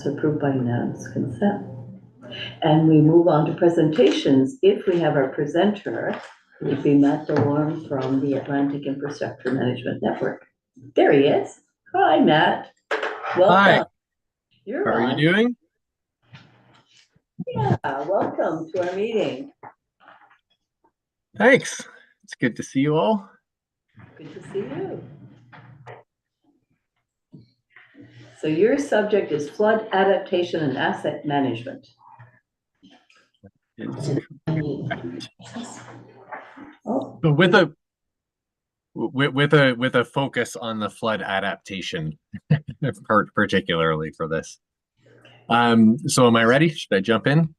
Approved by unanimous consent. And we move on to presentations. If we have our presenter, it would be Matt Delorme from the Atlantic Infrastructure Management Network. There he is. Hi, Matt. Welcome. Hi. You're How on. are you doing? Yeah, welcome to our meeting. Thanks. It's good to see you all. Good to see you. So your subject is flood adaptation and asset management. So with a focus on the flood adaptation, particularly for this. So am I ready? Should I jump in?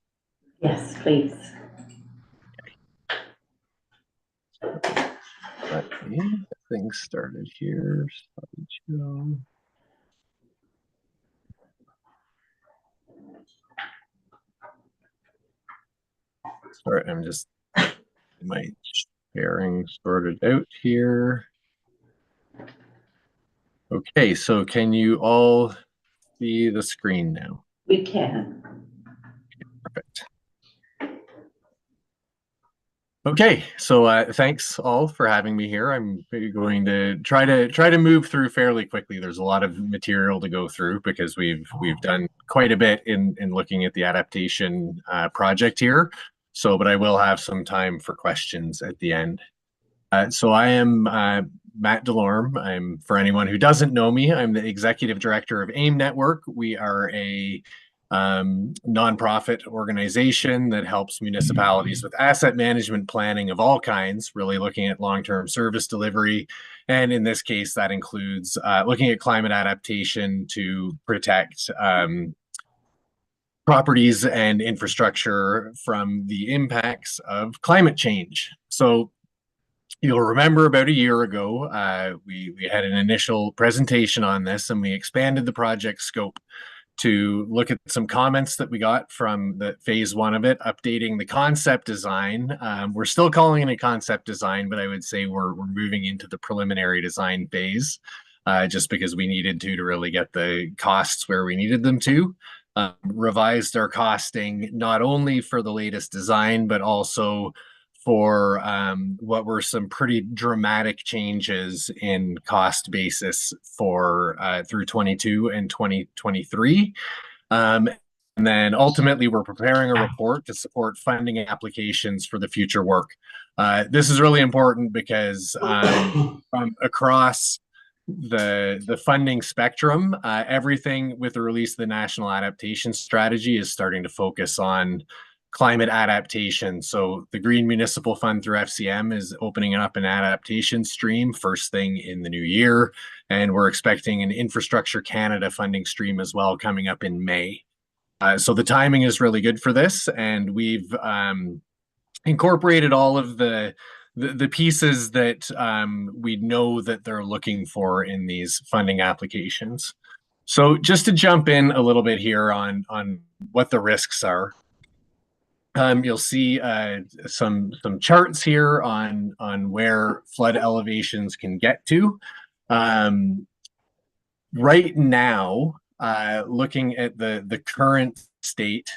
Yes, please. Let me get things started here. Sorry, I'm just my sharing sorted out here. Okay, so can you all see the screen now? We can. Perfect. Okay, so thanks all for having me here. I'm going to try to move through fairly quickly. There's a lot of material to go through because we've done quite a bit in looking at the adaptation project here. But I will have some time for questions at the end. So I am Matt Delorme. For anyone who doesn't know me, I'm the executive director of AIM Network. We are a nonprofit organization that helps municipalities with asset management planning of all kinds, really looking at long-term service delivery. And in this case, that includes looking at climate adaptation to protect properties and infrastructure from the impacts of climate change. So you'll remember about a year ago, we had an initial presentation on this, and we expanded the project scope to look at some comments that we got from the phase one of it, updating the concept design. We're still calling it a concept design, but I would say we're moving into the preliminary design phase, just because we needed to really get the costs where we needed them to. Revised our costing, not only for the latest design, but also for what were some pretty dramatic changes in cost basis for through 22 and 2023. And then ultimately, we're preparing a report to support funding applications for the future work. This is really important because across the funding spectrum, everything with the release of the National Adaptation Strategy is starting to focus on climate adaptation. So the Green Municipal Fund through FCM is opening up an adaptation stream first thing in the new year. And we're expecting an Infrastructure Canada funding stream as well coming up in May. So the timing is really good for this. And we've incorporated all of the pieces that we know that they're looking for in these funding applications. So just to jump in a little bit here on what the risks are. You'll see some charts here on where flood elevations can get to. Right now, looking at the current state,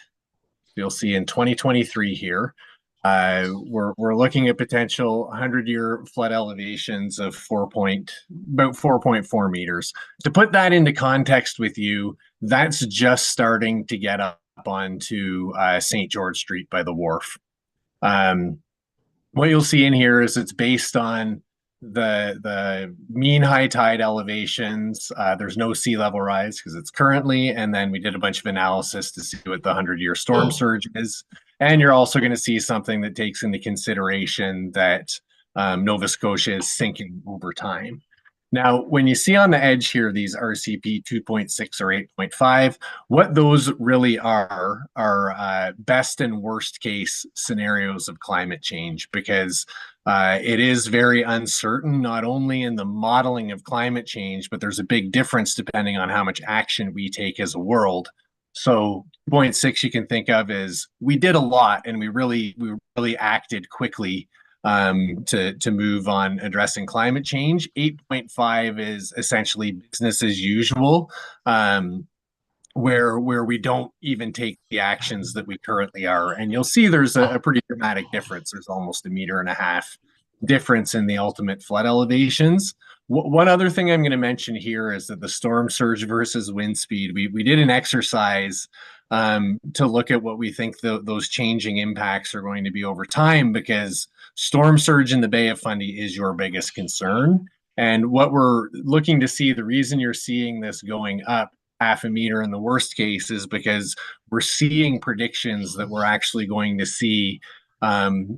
you'll see in 2023 here, we're looking at potential 100-year flood elevations of about 4.4 meters. To put that into context with you, that's just starting to get up onto St. George Street by the wharf. What you'll see in here is it's based on the mean high tide elevations. There's no sea level rise because it's currently, and then we did a bunch of analysis to see what the 100-year storm surge is. And you're also going to see something that takes into consideration that Nova Scotia is sinking over time. Now, when you see on the edge here, these RCP 2.6 or 8.5, what those really are best and worst case scenarios of climate change, because it is very uncertain, not only in the modeling of climate change, but there's a big difference depending on how much action we take as a world. So 0.6 you can think of as we did a lot and we really acted quickly to move on addressing climate change. 8.5 is essentially business as usual. where we don't even take the actions that we currently are. And you'll see there's a pretty dramatic difference. There's almost 1.5 meters difference in the ultimate flood elevations. One other thing I'm going to mention here is that the storm surge versus wind speed, we did an exercise to look at what we think those changing impacts are going to be over time, because storm surge in the Bay of Fundy is your biggest concern. And what we're looking to see, the reason you're seeing this going up 0.5 meter in the worst case is because we're seeing predictions that we're actually going to see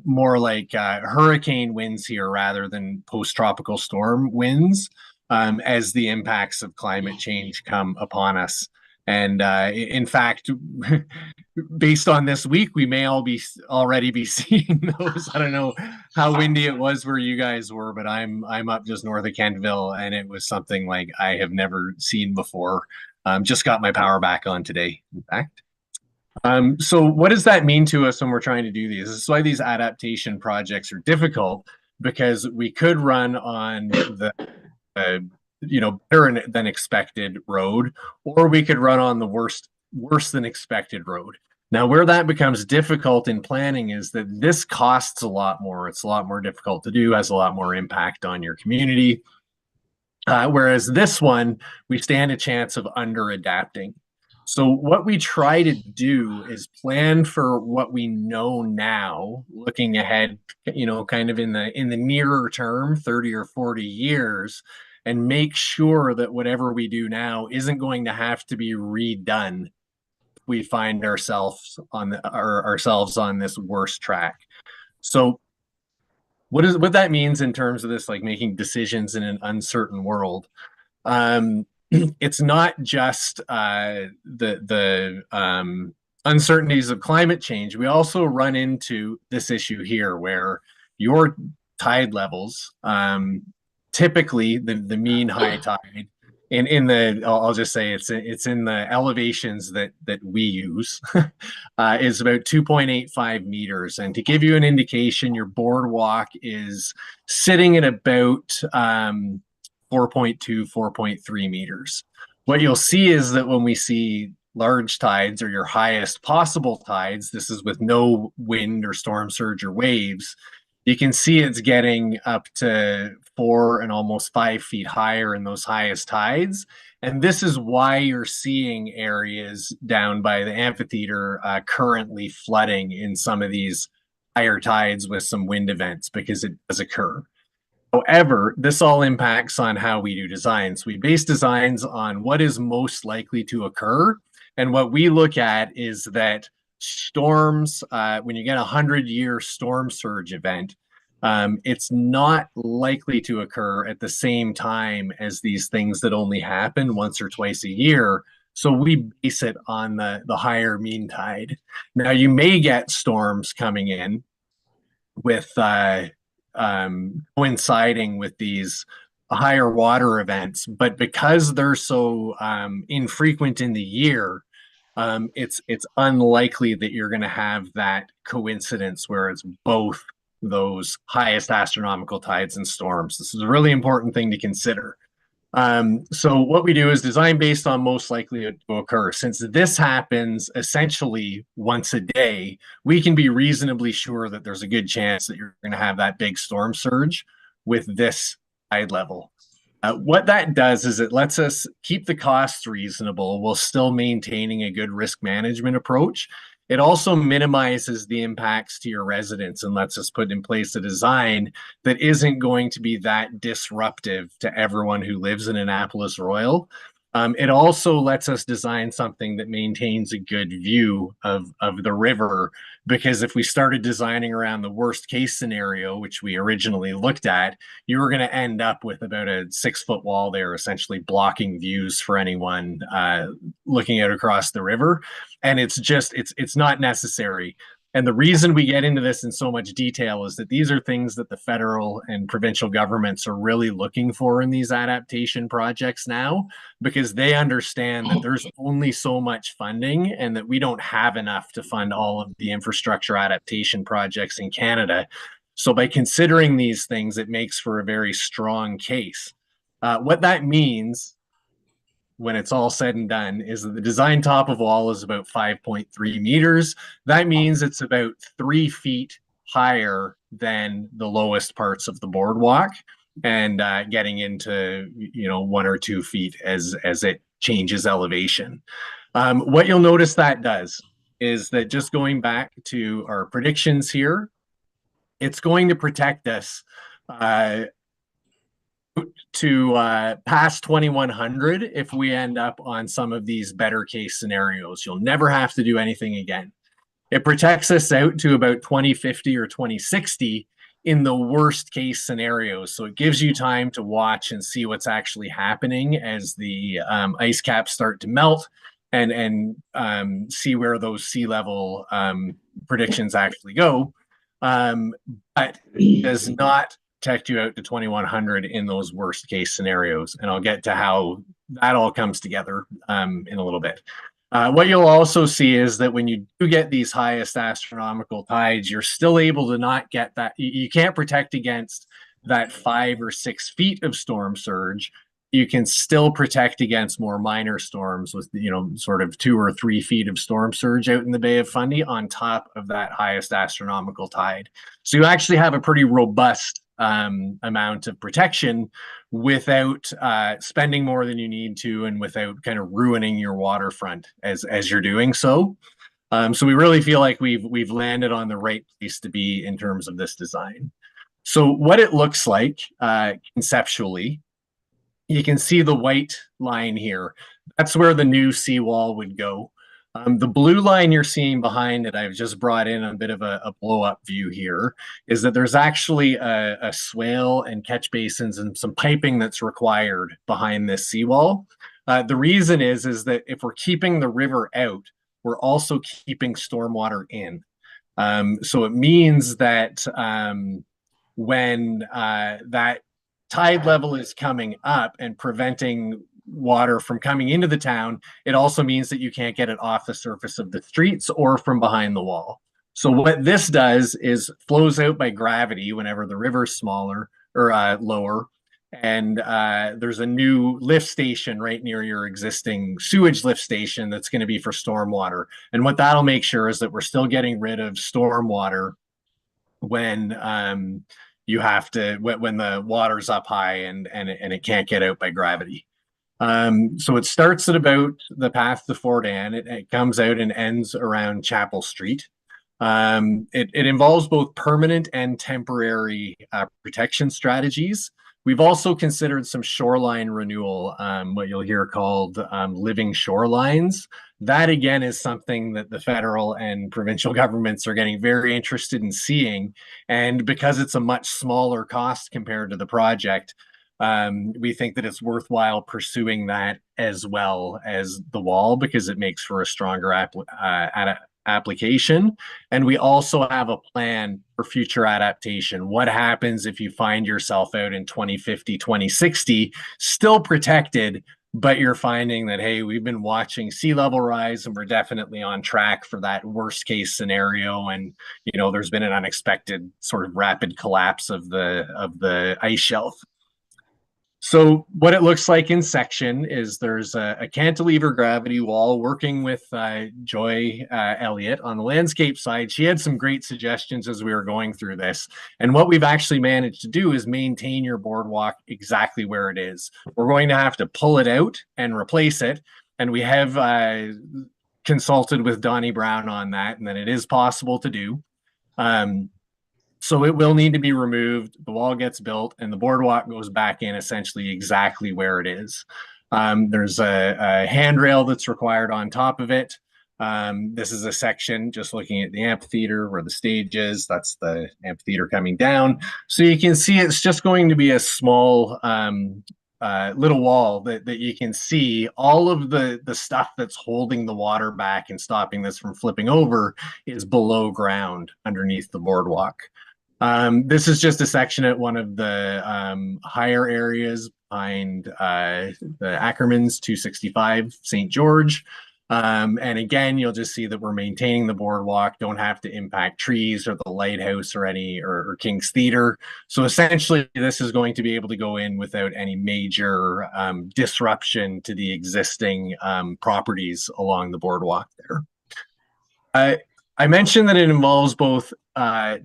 more like hurricane winds here rather than post-tropical storm winds as the impacts of climate change come upon us. And in fact, based on this week, we may already be seeing those. I don't know how windy it was where you guys were, but I'm up just north of Kentville, and it was something like I have never seen before. Just got my power back on today, in fact. So what does that mean to us when we're trying to do these? This is why these adaptation projects are difficult, because we could run on the better than expected road, or we could run on the worse than expected road. Now, where that becomes difficult in planning is that this costs a lot more. It's a lot more difficult to do, has a lot more impact on your community. Whereas this one, we stand a chance of under adapting. So what we try to do is plan for what we know now, looking ahead, kind of in the nearer term, 30 or 40 years, and make sure that whatever we do now isn't going to have to be redone. We find ourselves on this worst track. So what that means in terms of this, like making decisions in an uncertain world. It's not just the uncertainties of climate change. We also run into this issue here where your tide levels, typically the mean high tide, I'll just say it's in the elevations that we use, is about 2.85 meters. And to give you an indication, your boardwalk is sitting at about 4.2, 4.3 meters. What you'll see is that when we see large tides, or your highest possible tides, this is with no wind or storm surge or waves, you can see it's getting up to 4 and almost 5 feet higher in those highest tides. And this is why you're seeing areas down by the amphitheater currently flooding in some of these higher tides with some wind events, because it does occur. However, this all impacts on how we do designs. We base designs on what is most likely to occur. And what we look at is that storms, when you get a 100-year storm surge event, it's not likely to occur at the same time as these things that only happen once or twice a year. So we base it on the higher mean tide. Now, you may get storms coming in with coinciding with these higher water events, but because they're so infrequent in the year, it's unlikely that you're going to have that coincidence where it's both those highest astronomical tides and storms. This is a really important thing to consider. So what we do is design based on most likely to occur. Since this happens essentially once a day, we can be reasonably sure that there's a good chance that you're going to have that big storm surge with this tide level. What that does is it lets us keep the costs reasonable while still maintaining a good risk management approach. It also minimizes the impacts to your residents and lets us put in place a design that isn't going to be that disruptive to everyone who lives in Annapolis Royal. It also lets us design something that maintains a good view of the river, because if we started designing around the worst case scenario, which we originally looked at, you were going to end up with about a 6-foot wall there, essentially blocking views for anyone looking out across the river. And it's not necessary. And the reason we get into this in so much detail is that these are things that the federal and provincial governments are really looking for in these adaptation projects now, because they understand that there's only so much funding and that we don't have enough to fund all of the infrastructure adaptation projects in Canada. So by considering these things, it makes for a very strong case. What that means when it's all said and done is that the design top of wall is about 5.3 meters. That means it's about 3 feet higher than the lowest parts of the boardwalk, and getting into 1 or 2 feet as it changes elevation. What you'll notice that does is that, just going back to our predictions here, it's going to protect us to past 2100 if we end up on some of these better case scenarios. You'll never have to do anything again. It protects us out to about 2050 or 2060 in the worst case scenarios. So it gives you time to watch and see what's actually happening as the ice caps start to melt, and see where those sea level predictions actually go. But it does not protect you out to 2100 in those worst case scenarios. And I'll get to how that all comes together in a little bit. What you'll also see is that when you do get these highest astronomical tides, you're still able to not get that. You can't protect against that 5 or 6 feet of storm surge. You can still protect against more minor storms with, sort of 2 or 3 feet of storm surge out in the Bay of Fundy on top of that highest astronomical tide. So you actually have a pretty robust amount of protection without spending more than you need to, and without kind of ruining your waterfront as you're doing so. So we really feel like we've landed on the right place to be in terms of this design. So what it looks like conceptually, you can see the white line here. That's where the new seawall would go. The blue line you're seeing behind it, I've just brought in a bit of a blow-up view here, is that there's actually a swale and catch basins and some piping that's required behind this seawall. The reason is that if we're keeping the river out, we're also keeping stormwater in. So it means that when that tide level is coming up and preventing water from coming into the town, it also means that you can't get it off the surface of the streets or from behind the wall. So what this does is flows out by gravity whenever the river's smaller or lower, and there's a new lift station right near your existing sewage lift station that's going to be for stormwater. And what that'll make sure is that we're still getting rid of stormwater when when the water's up high and it can't get out by gravity. So it starts at about the path to Fort Anne. It comes out and ends around Chapel Street. It involves both permanent and temporary protection strategies. We've also considered some shoreline renewal, what you'll hear called living shorelines. That, again, is something that the federal and provincial governments are getting very interested in seeing. And because it's a much smaller cost compared to the project, we think that it's worthwhile pursuing that as well as the wall, because it makes for a stronger application. And we also have a plan for future adaptation. What happens if you find yourself out in 2050, 2060, still protected, but you're finding that, hey, we've been watching sea level rise and we're definitely on track for that worst case scenario, and there's been an unexpected sort of rapid collapse of the ice shelf. So what it looks like in section is there's a cantilever gravity wall. Working with Joy Elliott on the landscape side, she had some great suggestions as we were going through this. And what we've actually managed to do is maintain your boardwalk exactly where it is. We're going to have to pull it out and replace it. And we have consulted with Donnie Brown on that, and that it is possible to do. So it will need to be removed. The wall gets built and the boardwalk goes back in essentially exactly where it is. There's a handrail that's required on top of it. This is a section just looking at the amphitheater where the stage is. That's the amphitheater coming down. So you can see it's just going to be a small little wall that you can see. All of the stuff that's holding the water back and stopping this from flipping over is below ground underneath the boardwalk. This is just a section at one of the higher areas behind the Ackermans 265 St. George. And again, you'll just see that we're maintaining the boardwalk, don't have to impact trees or the lighthouse or King's Theater. So essentially, this is going to be able to go in without any major disruption to the existing properties along the boardwalk there. I mentioned that it involves both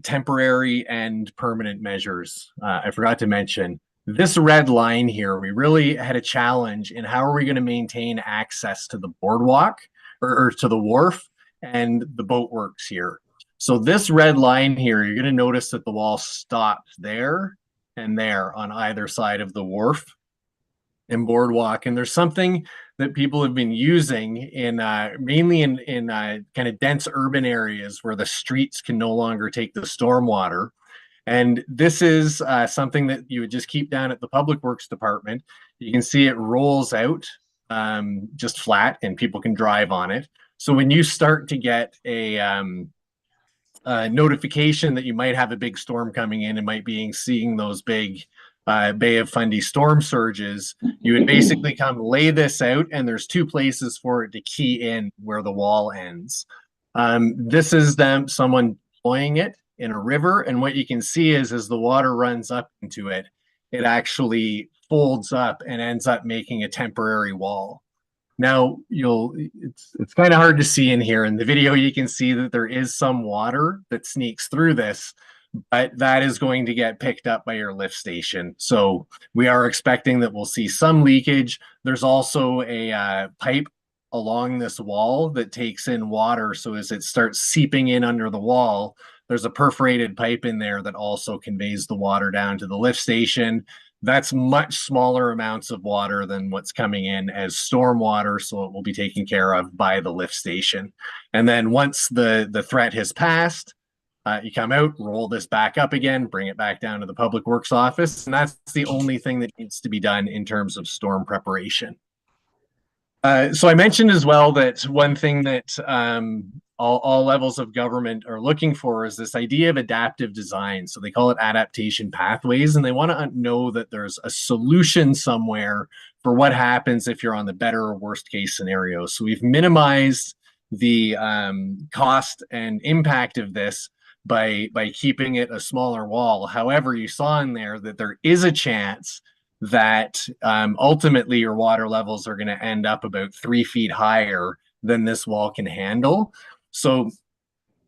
temporary and permanent measures. I forgot to mention this red line here. We really had a challenge in how are we going to maintain access to the boardwalk or to the wharf and the boat works here. So this red line here, you're going to notice that the wall stops there and there on either side of the wharf and boardwalk. And there's something that people have been using in mainly in kind of dense urban areas where the streets can no longer take the stormwater. And this is something that you would just keep down at the Public Works Department. You can see it rolls out just flat and people can drive on it. So when you start to get a notification that you might have a big storm coming in and might be seeing those big Bay of Fundy storm surges, you would basically come lay this out and there's two places for it to key in where the wall ends. This is someone deploying it in a river, and what you can see is as the water runs up into it, it actually folds up and ends up making a temporary wall. Now it's kind of hard to see in here. In the video, you can see that there is some water that sneaks through this, but that is going to get picked up by your lift station. So we are expecting that we'll see some leakage. There's also a pipe along this wall that takes in water. So as it starts seeping in under the wall, there's a perforated pipe in there that also conveys the water down to the lift station. That's much smaller amounts of water than what's coming in as storm water, so it will be taken care of by the lift station. And then once the threat has passed, you come out, roll this back up again, bring it back down to the Public Works office, and that's the only thing that needs to be done in terms of storm preparation. So I mentioned as well that one thing that all levels of government are looking for is this idea of adaptive design. So they call it adaptation pathways, and they want to know that there's a solution somewhere for what happens if you're on the better or worst case scenario. So we've minimized the cost and impact of this by keeping it a smaller wall. However, you saw in there that there is a chance that ultimately your water levels are going to end up about 3 feet higher than this wall can handle. So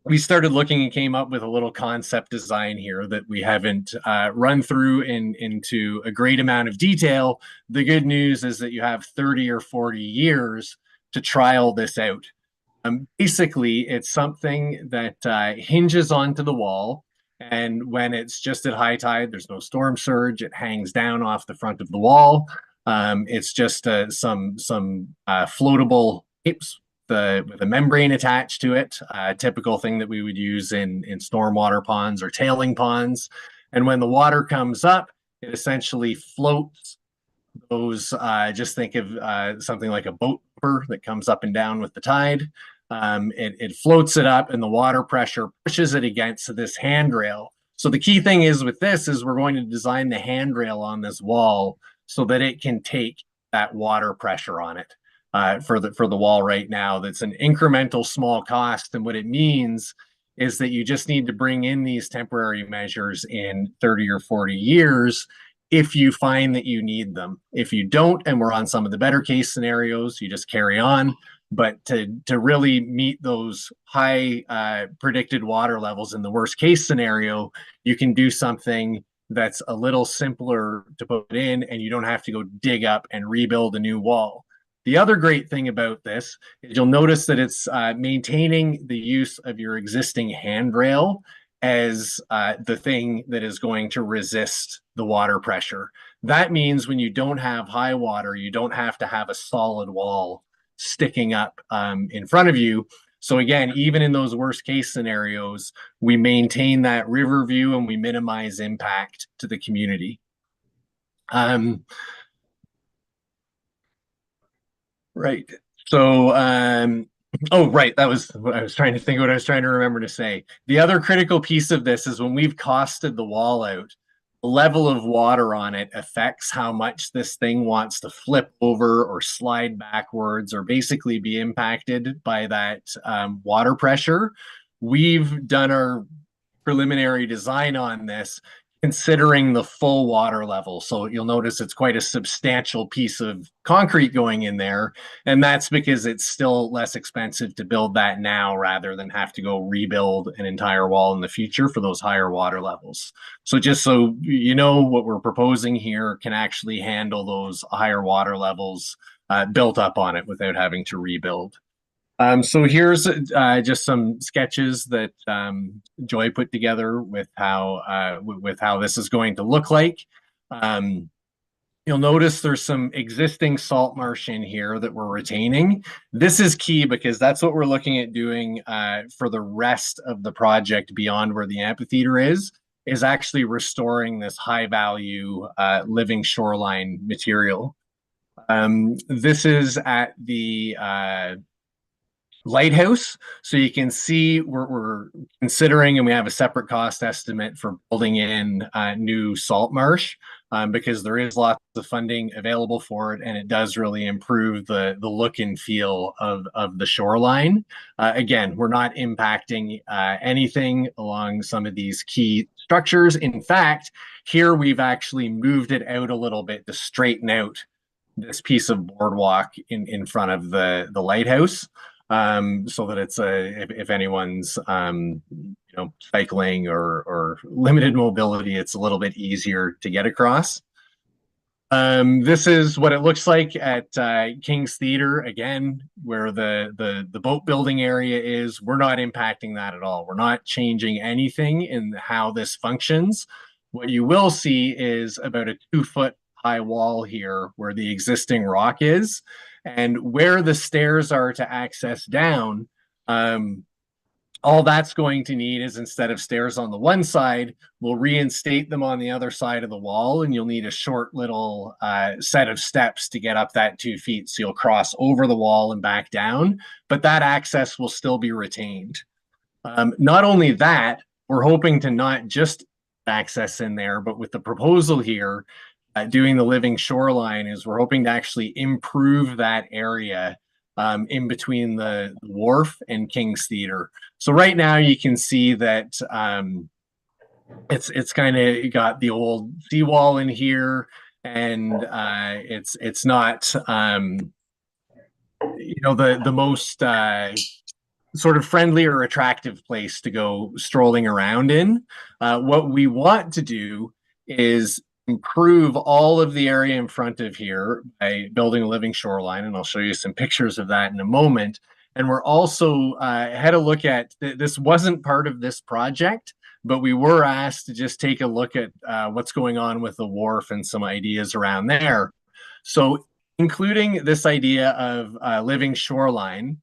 we started looking and came up with a little concept design here that we haven't run through into a great amount of detail. The good news is that you have 30 or 40 years to trial this out. Basically, it's something that hinges onto the wall. And when it's just at high tide, there's no storm surge. It hangs down off the front of the wall. It's just some floatable tapes with a membrane attached to it, a typical thing that we would use in stormwater ponds or tailing ponds. And when the water comes up, it essentially floats those, just think of something like a boat that comes up and down with the tide. It floats it up and the water pressure pushes it against this handrail. So the key thing is with this is we're going to design the handrail on this wall so that it can take that water pressure on it. For the wall right now, that's an incremental small cost, and what it means is that you just need to bring in these temporary measures in 30 or 40 years if you find that you need them. If you don't, and we're on some of the better case scenarios, you just carry on. But to really meet those high predicted water levels in the worst case scenario, you can do something that's a little simpler to put in, and you don't have to go dig up and rebuild a new wall. The other great thing about this is you'll notice that it's maintaining the use of your existing handrail as the thing that is going to resist the water pressure. That means when you don't have high water, you don't have to have a solid wall sticking up in front of you. So again, even in those worst case scenarios, we maintain that river view and we minimize impact to the community. Right. So, oh, right. That was what I was trying to think, what I was trying to remember to say. The other critical piece of this is when we've costed the wall out, level of water on it affects how much this thing wants to flip over or slide backwards or basically be impacted by that water pressure. We've done our preliminary design on this considering the full water level. So you'll notice it's quite a substantial piece of concrete going in there. And that's because it's still less expensive to build that now rather than have to go rebuild an entire wall in the future for those higher water levels. So just so you know, what we're proposing here can actually handle those higher water levels built up on it without having to rebuild. So here's just some sketches that Joy put together with how this is going to look like. You'll notice there's some existing salt marsh in here that we're retaining. This is key because that's what we're looking at doing for the rest of the project beyond where the amphitheater is actually restoring this high value living shoreline material. This is at the lighthouse. So you can see we're considering, and we have a separate cost estimate for building in new salt marsh because there is lots of funding available for it, and it does really improve the look and feel of the shoreline. Again, we're not impacting anything along some of these key structures. In fact, here we've actually moved it out a little bit to straighten out this piece of boardwalk in front of the lighthouse. So that it's if anyone's cycling or limited mobility, it's a little bit easier to get across. This is what it looks like at King's Theatre, again, where the boat building area is. We're not impacting that at all. We're not changing anything in how this functions. What you will see is about a 2-foot high wall here where the existing rock is. And where the stairs are to access down, all that's going to need is, instead of stairs on the one side, we'll reinstate them on the other side of the wall, and you'll need a short little set of steps to get up that 2 feet. So you'll cross over the wall and back down, but that access will still be retained. Not only that, we're hoping to not just access in there, but with the proposal here, doing the living shoreline, is we're hoping to actually improve that area in between the wharf and King's Theatre. So right now you can see that it's kind of got the old seawall in here, and it's not the most sort of friendly or attractive place to go strolling around in. What we want to do is improve all of the area in front of here by building a living shoreline, and I'll show you some pictures of that in a moment. And we're also had a look at this wasn't part of this project, but we were asked to just take a look at what's going on with the wharf and some ideas around there. So including this idea of living shoreline,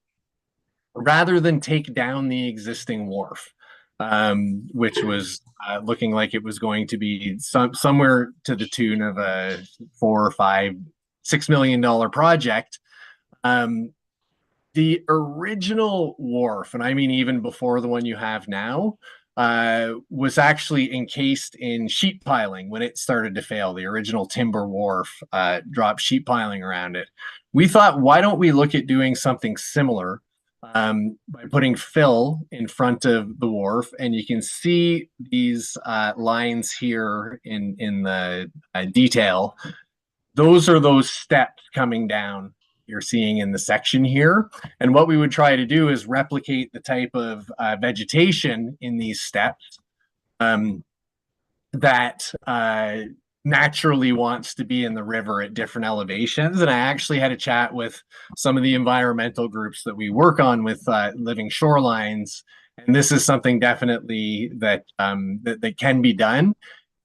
rather than take down the existing wharf, which was looking like it was going to be somewhere to the tune of a $4 or $5, $6 million project. The original wharf, and I mean even before the one you have now, was actually encased in sheet piling when it started to fail. The original timber wharf dropped sheet piling around it. We thought, why don't we look at doing something similar by putting fill in front of the wharf, and you can see these lines here in the detail. Those are those steps coming down you're seeing in the section here. And what we would try to do is replicate the type of vegetation in these steps that naturally wants to be in the river at different elevations. And I actually had a chat with some of the environmental groups that we work on with living shorelines, and this is something definitely that that can be done.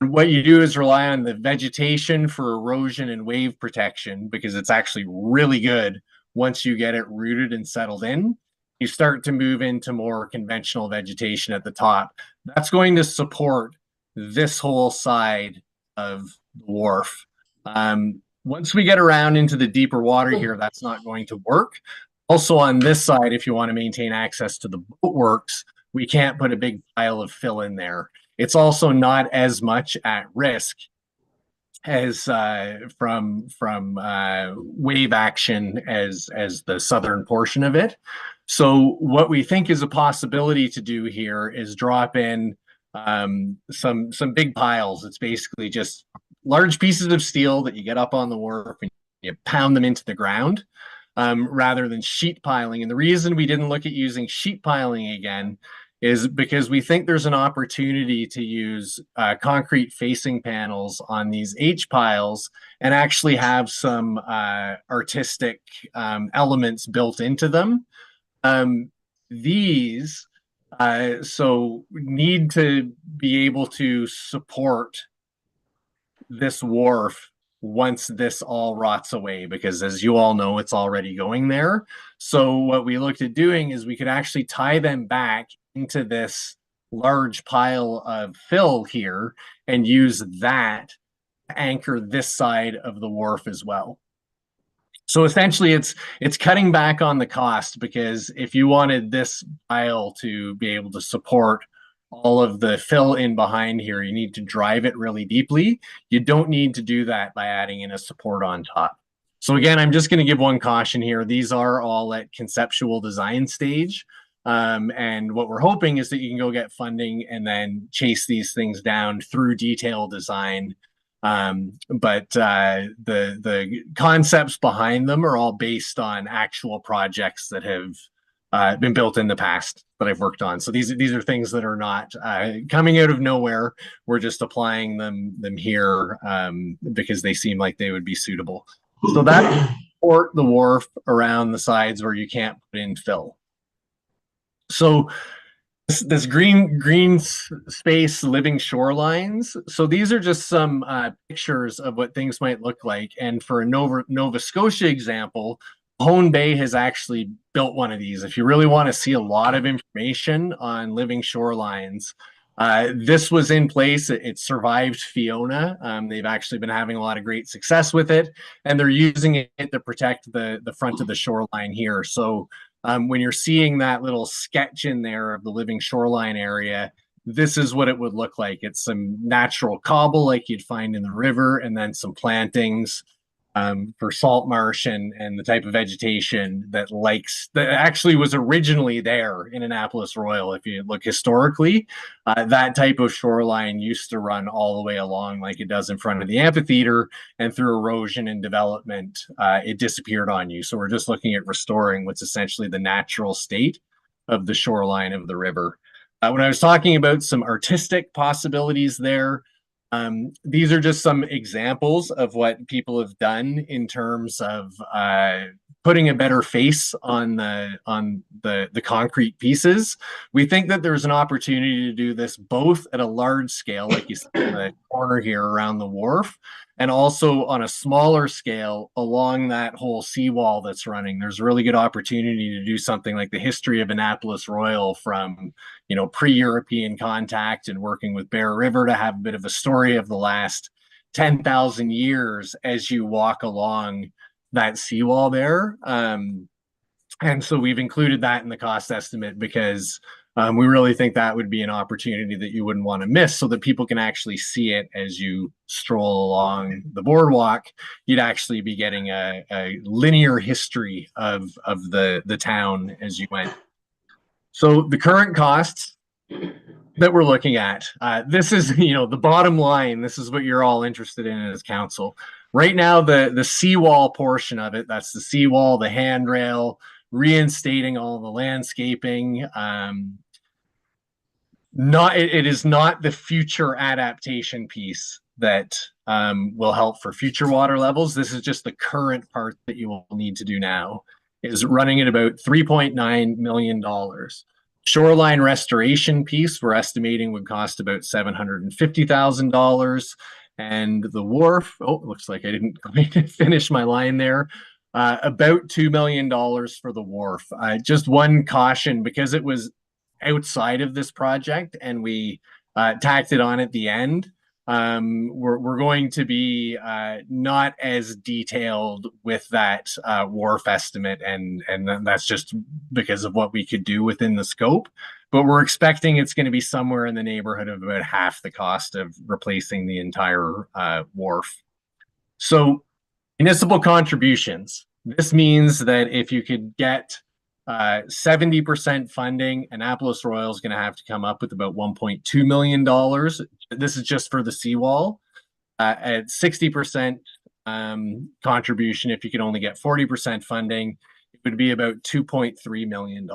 And what you do is rely on the vegetation for erosion and wave protection, because it's actually really good once you get it rooted and settled in. You start to move into more conventional vegetation at the top. That's going to support this whole side of the wharf. Once we get around into the deeper water here, that's not going to work. Also on this side, if you want to maintain access to the boatworks, we can't put a big pile of fill in there. It's also not as much at risk as from wave action as the southern portion of it. So what we think is a possibility to do here is drop in some big piles. It's basically just large pieces of steel that you get up on the wharf and you pound them into the ground, rather than sheet piling. And the reason we didn't look at using sheet piling again is because we think there's an opportunity to use concrete facing panels on these H piles and actually have some artistic elements built into them. These so need to be able to support this wharf once this all rots away, because as you all know, it's already going there. So what we looked at doing is we could actually tie them back into this large pile of fill here and use that to anchor this side of the wharf as well. So essentially it's cutting back on the cost, because if you wanted this pile to be able to support all of the fill in behind here, you need to drive it really deeply. You don't need to do that by adding in a support on top. So again, I'm just going to give one caution here. These are all at conceptual design stage. And what we're hoping is that you can go get funding and then chase these things down through detailed design. But the concepts behind them are all based on actual projects that have been built in the past that I've worked on. So these are things that are not coming out of nowhere. We're just applying them here because they seem like they would be suitable. So that support the wharf around the sides where you can't put in fill. So this green space living shorelines. So these are just some pictures of what things might look like. And for a Nova Scotia example, Hone Bay has actually built one of these. If you really want to see a lot of information on living shorelines, this was in place. It survived Fiona. They've actually been having a lot of great success with it, and they're using it to protect the front of the shoreline here. So when you're seeing that little sketch in there of the living shoreline area, this is what it would look like. It's some natural cobble like you'd find in the river, and then some plantings for salt marsh and the type of vegetation that actually was originally there in Annapolis Royal. If you look historically, that type of shoreline used to run all the way along like it does in front of the amphitheater, and through erosion and development, it disappeared on you. So we're just looking at restoring what's essentially the natural state of the shoreline of the river. When I was talking about some artistic possibilities there, these are just some examples of what people have done in terms of putting a better face on the concrete pieces. We think that there's an opportunity to do this both at a large scale, like you see in the corner here around the wharf, and also on a smaller scale along that whole seawall that's running. There's a really good opportunity to do something like the history of Annapolis Royal from, you know, pre-European contact and working with Bear River to have a bit of a story of the last 10,000 years as you walk along that seawall there. And so we've included that in the cost estimate because we really think that would be an opportunity that you wouldn't want to miss, so that people can actually see it as you stroll along the boardwalk. You'd actually be getting a linear history of the town as you went. So the current costs that we're looking at, this is, you know, the bottom line. This is what you're all interested in as council. Right now, the seawall portion of it, that's the seawall, the handrail, reinstating all the landscaping. It is not the future adaptation piece that will help for future water levels. This is just the current part that you will need to do now, is running at about $3.9 million. Shoreline restoration piece, we're estimating would cost about $750,000. And the wharf, oh, it looks like I didn't quite finish my line there. About $2 million for the wharf. Just one caution, because it was outside of this project and we tacked it on at the end. we're going to be not as detailed with that WRF estimate, and that's just because of what we could do within the scope. But we're expecting it's going to be somewhere in the neighborhood of about half the cost of replacing the entire WRF. So municipal contributions. This means that if you could get 70% funding, Annapolis Royal is going to have to come up with about $1.2 million. This is just for the seawall. At 60% contribution, if you could only get 40% funding, it would be about $2.3 million.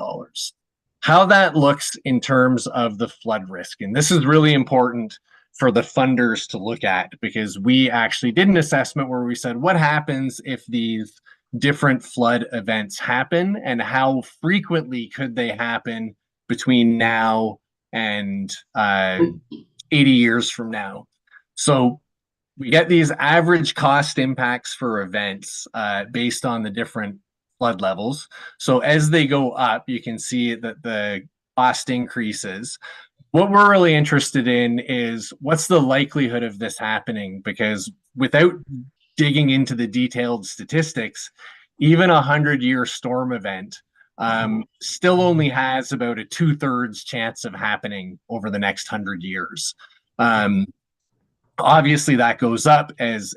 How that looks in terms of the flood risk, and this is really important for the funders to look at, because we actually did an assessment where we said, what happens if these different flood events happen, and how frequently could they happen between now and 80 years from now? So we get these average cost impacts for events based on the different flood levels. So as they go up, you can see that the cost increases. What we're really interested in is what's the likelihood of this happening, because without digging into the detailed statistics, even a 100-year storm event still only has about a 2/3 chance of happening over the next 100 years. Obviously, that goes up as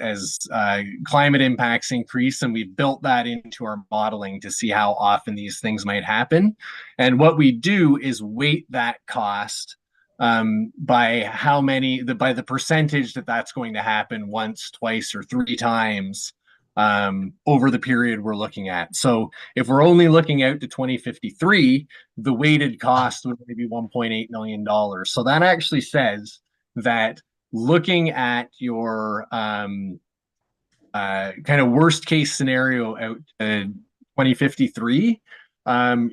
climate impacts increase, and we've built that into our modeling to see how often these things might happen. And what we do is weight that cost by the percentage that that's going to happen once, twice, or 3 times over the period we're looking at. So if we're only looking out to 2053, the weighted cost would be $1.8 million. So that actually says that looking at your kind of worst case scenario out to 2053,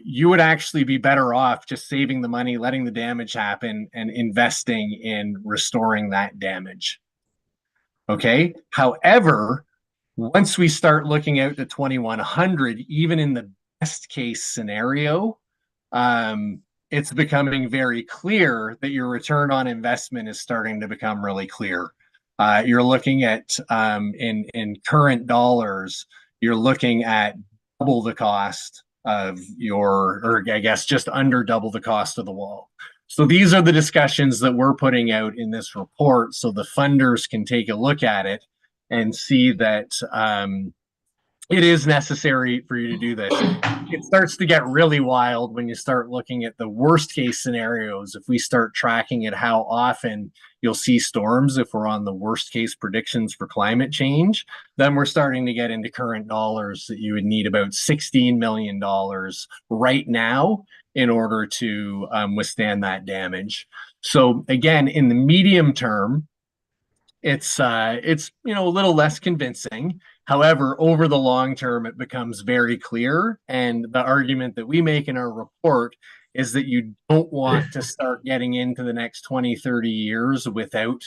you would actually be better off just saving the money, letting the damage happen, and investing in restoring that damage. Okay. However, once we start looking out to 2100, even in the best case scenario, it's becoming very clear that your return on investment is starting to become really clear. You're looking at in current dollars, you're looking at double the cost of or I guess just under double the cost of the wall. So these are the discussions that we're putting out in this report, so the funders can take a look at it and see that it is necessary for you to do this. It starts to get really wild when you start looking at the worst case scenarios. If we start tracking at how often you'll see storms, if we're on the worst case predictions for climate change, then we're starting to get into current dollars that you would need about $16 million right now in order to withstand that damage. So again, in the medium term, it's a little less convincing. However, over the long term, it becomes very clear. And the argument that we make in our report is that you don't want to start getting into the next 20, 30 years without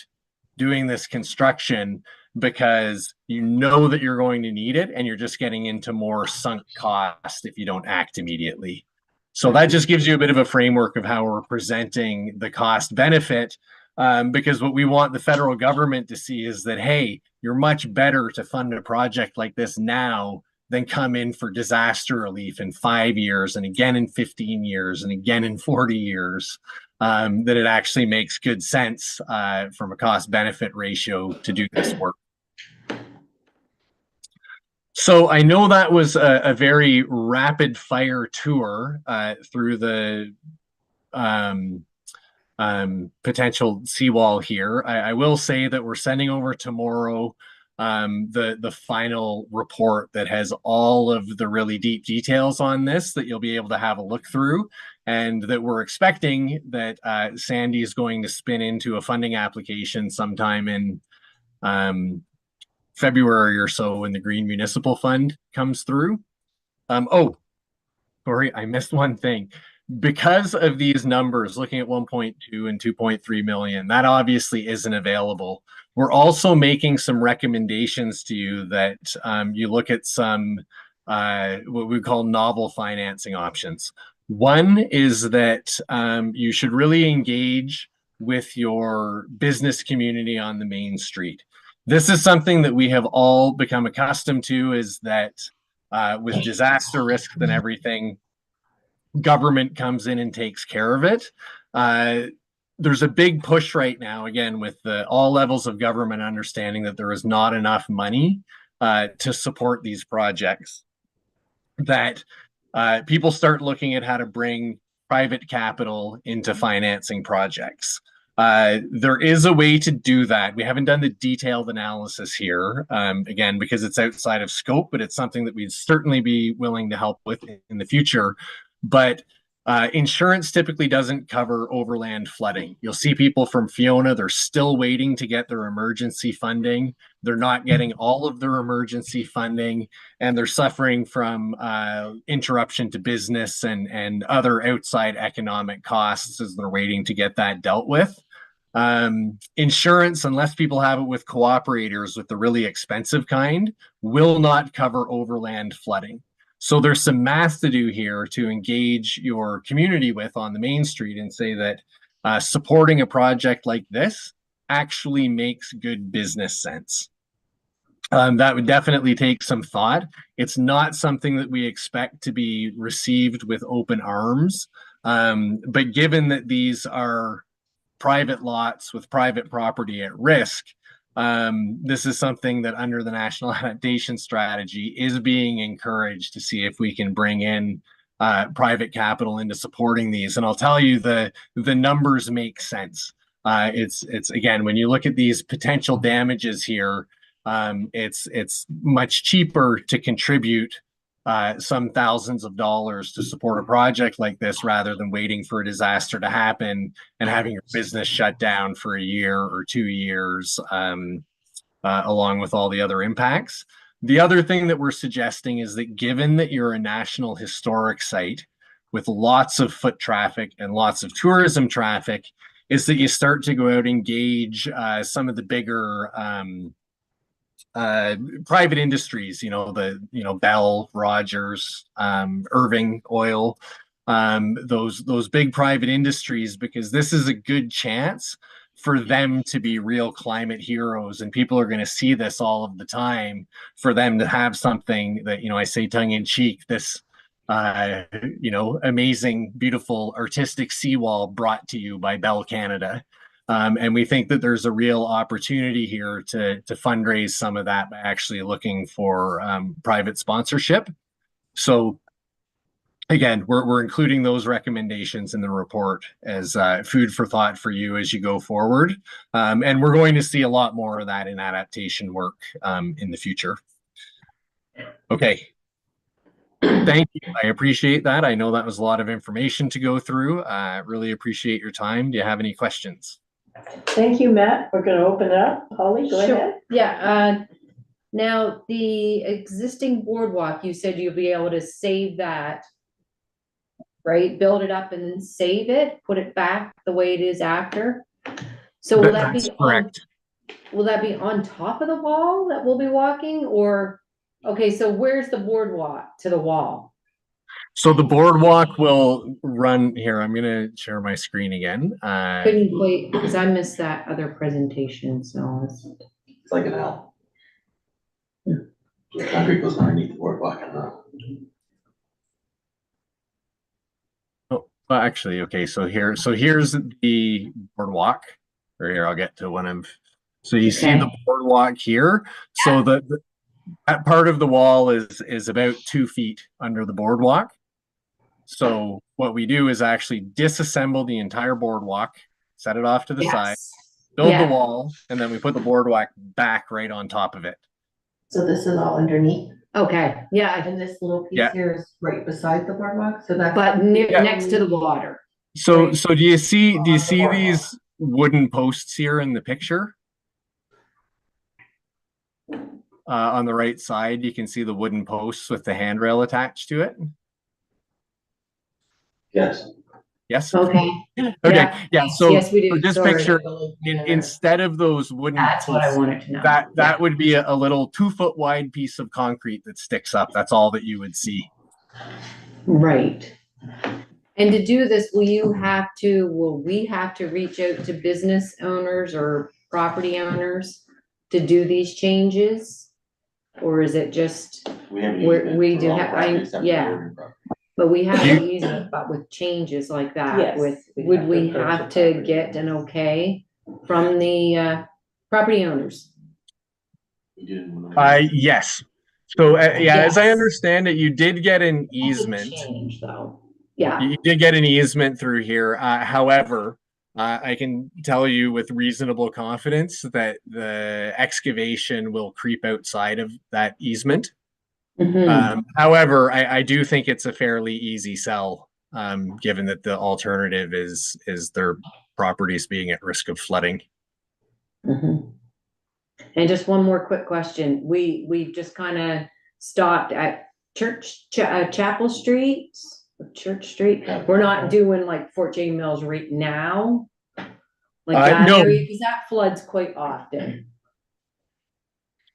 doing this construction, because you know that you're going to need it, and you're just getting into more sunk cost if you don't act immediately. So that just gives you a bit of a framework of how we're presenting the cost benefit. Because what we want the federal government to see is that, hey, you're much better to fund a project like this now than come in for disaster relief in 5 years, and again in 15 years, and again in 40 years. That it actually makes good sense from a cost benefit ratio to do this work. So I know that was a very rapid fire tour through the potential seawall here. I will say that we're sending over tomorrow the final report that has all of the really deep details on this that you'll be able to have a look through, and that we're expecting that Sandy is going to spin into a funding application sometime in February or so when the Green Municipal Fund comes through. Oh, sorry, I missed one thing. Because of these numbers, looking at 1.2 and 2.3 million, that obviously isn't available. We're also making some recommendations to you that you look at some what we call novel financing options. One is that you should really engage with your business community on the main street. This is something that we have all become accustomed to, is that with disaster risks and everything, government comes in and takes care of it. There's a big push right now, again, with all levels of government understanding that there is not enough money to support these projects, that people start looking at how to bring private capital into financing projects. There is a way to do that. We haven't done the detailed analysis here, again, because it's outside of scope, but it's something that we'd certainly be willing to help with in the future. But insurance typically doesn't cover overland flooding. You'll see people from Fiona, they're still waiting to get their emergency funding. They're not getting all of their emergency funding, and they're suffering from interruption to business and other outside economic costs as they're waiting to get that dealt with. Insurance, unless people have it with cooperators with the really expensive kind, will not cover overland flooding. So there's some math to do here to engage your community with on the main street and say that supporting a project like this actually makes good business sense. That would definitely take some thought. It's not something that we expect to be received with open arms. But given that these are private lots with private property at risk, this is something that under the National Adaptation Strategy is being encouraged to see if we can bring in private capital into supporting these. And I'll tell you, the numbers make sense. It's again, when you look at these potential damages here, it's much cheaper to contribute some thousands of dollars to support a project like this rather than waiting for a disaster to happen and having your business shut down for a year or 2 years, along with all the other impacts. The other thing that we're suggesting is that given that you're a national historic site with lots of foot traffic and lots of tourism traffic, is that you start to go out and engage some of the bigger private industries, Bell, Rogers, Irving Oil, those big private industries, because this is a good chance for them to be real climate heroes, and people are going to see this all of the time. For them to have something that, I say tongue in cheek, this amazing, beautiful, artistic seawall brought to you by Bell Canada. And we think that there's a real opportunity here to fundraise some of that by actually looking for private sponsorship. So again, we're including those recommendations in the report as food for thought for you as you go forward. And we're going to see a lot more of that in adaptation work in the future. Okay. Thank you. I appreciate that. I know that was a lot of information to go through. Really appreciate your time. Do you have any questions? Thank you, Matt. We're going to open it up. Holly, go Sure. ahead. Yeah. Now, the existing boardwalk, you said you'll be able to save that, right? Build it up and then save it, put it back the way it is after. So will that be correct? Will that be on top of the wall that we'll be walking, or okay? So where's the boardwalk to the wall? So the boardwalk will run here. I'm going to share my screen again. Couldn't wait because I missed that other presentation. So it's like an L. The concrete goes underneath the boardwalk and Oh, well, actually, okay. So here's the boardwalk. Or here, I'll get to one of. So you see the boardwalk here. So that part of the wall is about 2 feet under the boardwalk. So what we do is actually disassemble the entire boardwalk, set it off to the side, build the wall, and then we put the boardwalk back right on top of it. So this is all underneath? okay, yeah, And this little piece here is right beside the boardwalk, so that's. but next to the water. So do you see these wooden posts here in the picture? On the right side, you can see the wooden posts with the handrail attached to it. yes. Yes. Okay. Okay. Yeah. So yes, we do. for this Sorry. picture, instead of those wooden That's what I posts, wanted to know. that would be a little 2 foot wide piece of concrete that sticks up. That's all that you would see. Right. And to do this, will we have to reach out to business owners or property owners to do these changes? Or is it just, We have an we easement do for all have, property except for yeah. the urban property. But we have an easement, but with changes like that, Yes, with, we'd would have to we approach have the to property get an owners. okay from the, property owners? We didn't. Yes. So, yeah, as I Yes. understand it, you did get an Big easement. change, though. Yeah, You did get an easement through here. However, I can tell you with reasonable confidence that the excavation will creep outside of that easement. However, I do think it's a fairly easy sell, given that the alternative is their properties being at risk of flooding. And just one more quick question. We've just kind of stopped at Chapel Street, Church Street. Yeah. We're not doing like Fort Jane Mills right now. Like that No. area, because that floods quite often.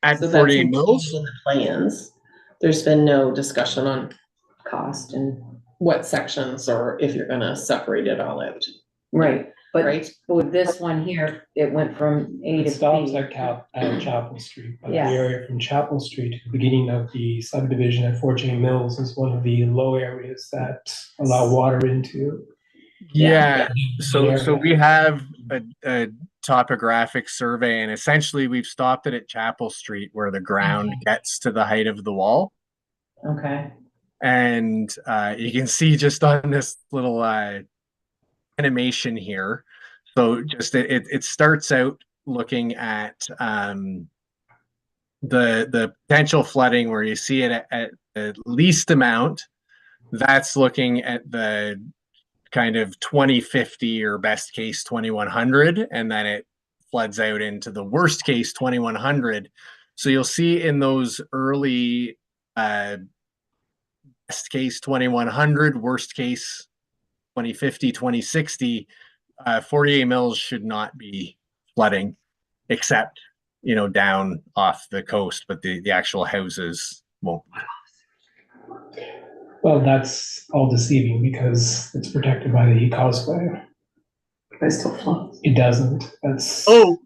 At So that's 48 included Mills, in the plans. There's been no discussion on Cost and, what sections or if you're gonna separate it all out, right, but right? with this one here, it went from A It to stops B. at Chapel Street, but the Yeah. area from Chapel Street to the beginning of the subdivision at Fort Jane Mills is one of the low areas that allow water into. yeah. So area. we have a topographic survey, and essentially we've stopped it at Chapel Street where the ground gets to the height of the wall. Okay, And you can see just on this little animation here. So just it starts out looking at the potential flooding where you see it at the least amount. That's looking at the kind of 2050 or best case 2100, and then it floods out into the worst case 2100. So you'll see in those early best case 2100, worst case 2050, 2060, 48 Mills should not be flooding, except, down off the coast, but the actual houses won't. Well, that's all deceiving because it's protected by the causeway. It still floods. It doesn't. That's. Oh,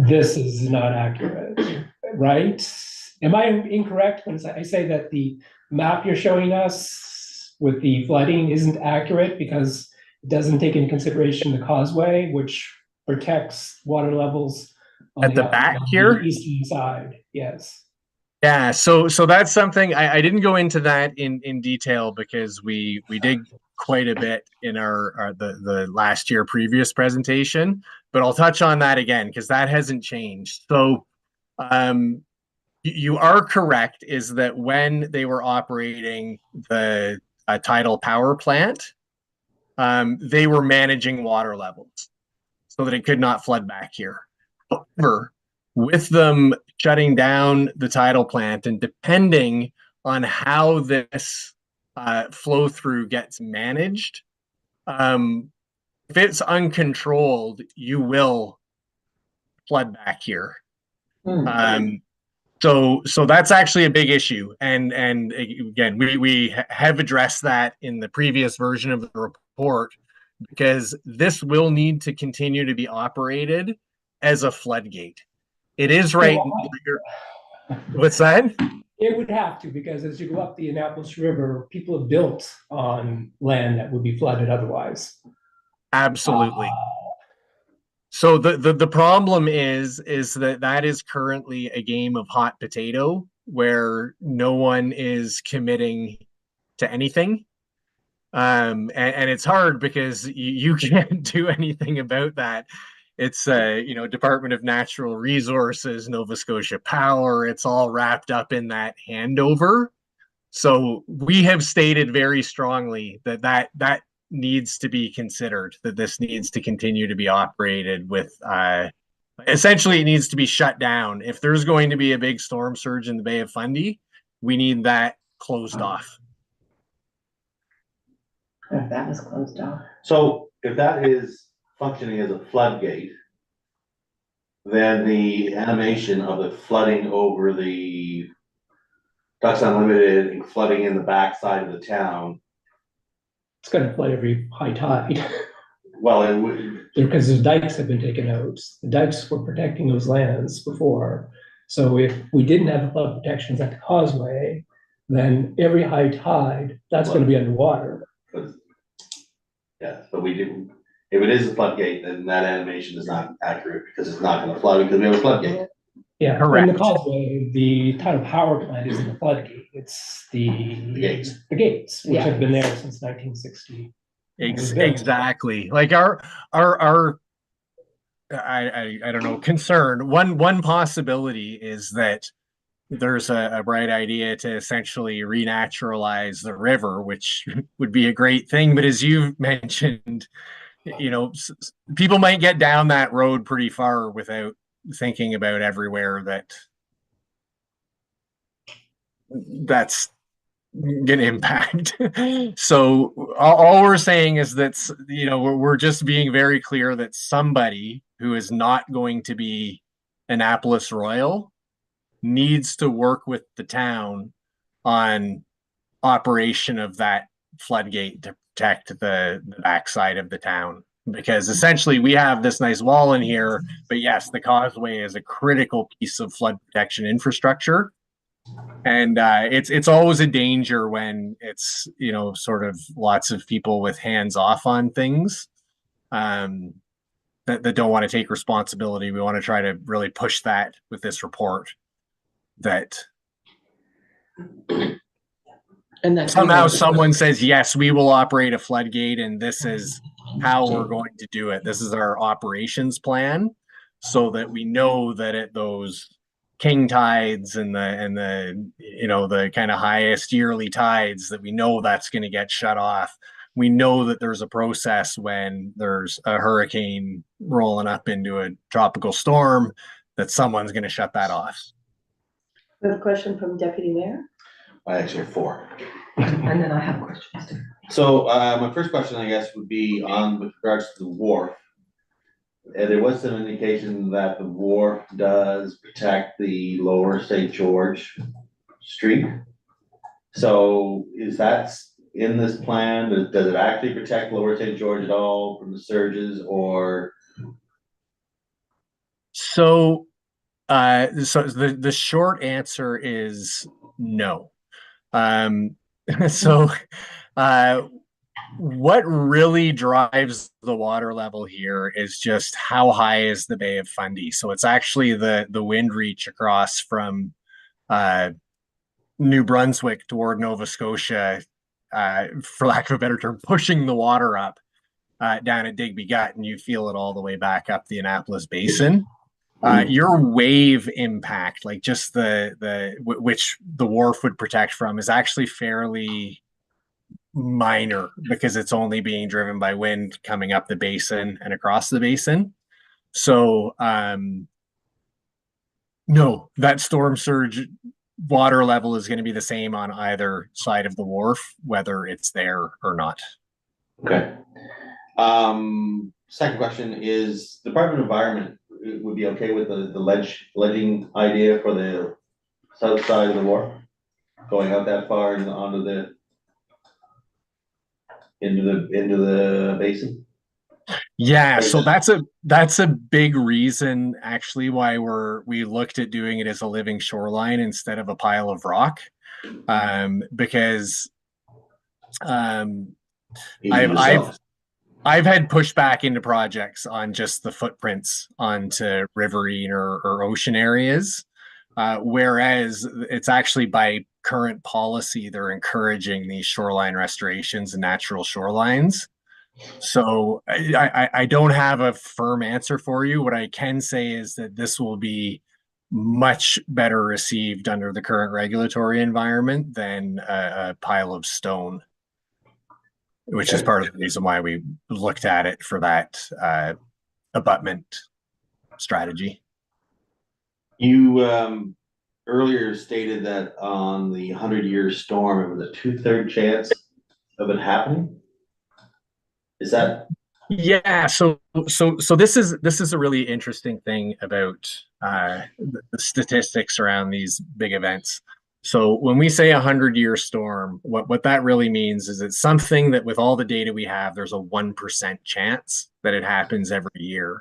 This is not accurate, right? Am I incorrect when I say that the map you're showing us with the flooding isn't accurate because it doesn't take into consideration the causeway, which protects water levels on At the back on here? the eastern side? Yes. yeah. So that's something I didn't go into that in detail because we did quite a bit in the last year previous presentation, but I'll touch on that again because that hasn't changed. So you are correct, is that when they were operating the tidal power plant, they were managing water levels so that it could not flood back here. However, with them shutting down the tidal plant and depending on how this flow through gets managed, if it's uncontrolled, you will flood back here. So that's actually a big issue, and again, we have addressed that in the previous version of the report because this will need to continue to be operated as a floodgate. It is right. What's that? It would have to, because as you go up the Annapolis River, people have built on land that would be flooded otherwise. Absolutely. So the problem is that is currently a game of hot potato where no one is committing to anything. And it's hard because you can't do anything about that. It's Department of Natural Resources, Nova Scotia Power, it's all wrapped up in that handover. So we have stated very strongly that needs to be considered, that this needs to continue to be operated with essentially it needs to be shut down. If there's going to be a big storm surge in the Bay of Fundy, we need that closed off. If that was closed off. So if that is functioning as a floodgate, then the animation of the flooding over the Ducks Unlimited and flooding in the backside of the town it's gonna flood every high tide. Well, it would, Because the dikes have been taken out. The dikes were protecting those lands before. So if we didn't have flood protections at the causeway, then every high tide, that's gonna be underwater. but, yeah, but we do, if it is a floodgate, then that animation is not accurate because it's not gonna flood because we have a floodgate. Yeah, and Correct. the causeway, the tidal power plant isn't the floodgate, it's the gates. the gates, which Yeah. have been there since 1960. Exactly. Like our I don't know, concern. One possibility is that there's a bright idea to essentially renaturalize the river, which would be a great thing. But as you mentioned, you know, people might get down that road pretty far without thinking about everywhere that's gonna impact. So all we're saying is that, you know, we're just being very clear that somebody who is not going to be Annapolis Royal needs to work with the town on operation of that floodgate to protect the backside of the town. Because essentially we have this nice wall in here, but yes, the causeway is a critical piece of flood protection infrastructure. And it's always a danger when it's, you know, sort of lots of people with hands off on things that don't want to take responsibility. We want to try to really push that with this report, that And that somehow someone says, yes, we will operate a floodgate and this is how we're going to do it. This is our operations plan, so that we know that at those king tides and the you know, the kind of highest yearly tides, that we know that's going to get shut off. We know that there's a process when there's a hurricane rolling up into a tropical storm, that someone's going to shut that off. We have a question from Deputy Mayor. I actually have 4. And then I have questions too. So, my first question, I guess, would be on with regards to the wharf. There was some indication that the wharf does protect the lower St. George Street. So is that in this plan? Does it actually protect lower St. George at all from the surges, or? So the short answer is no. So what really drives the water level here is just how high is the Bay of Fundy. So it's actually the wind reach across from New Brunswick toward Nova Scotia, for lack of a better term, pushing the water up down at Digby Gut, and you feel it all the way back up the Annapolis Basin. Your wave impact, like just which the wharf would protect from, is actually fairly minor, because it's only being driven by wind coming up the basin and across the basin. So no, that storm surge water level is going to be the same on either side of the wharf, whether it's there or not. Okay. Second question is, Department of Environment would be okay with the ledging idea for the south side of the wharf, going out that far and onto the into the basin? Yeah, so that's a big reason actually why we looked at doing it as a living shoreline instead of a pile of rock, because I've had pushback into projects on just the footprints onto riverine or ocean areas, whereas it's actually by current policy they're encouraging these shoreline restorations and natural shorelines. So I don't have a firm answer for you. What I can say is that this will be much better received under the current regulatory environment than a pile of stone, which is part of the reason why we looked at it for that abutment strategy. You earlier stated that on the 100-year storm, it was a 2/3 chance of it happening. Is that? Yeah, so this is a really interesting thing about the statistics around these big events. So when we say 100-year storm, what that really means is it's something that with all the data we have, there's a 1% chance that it happens every year.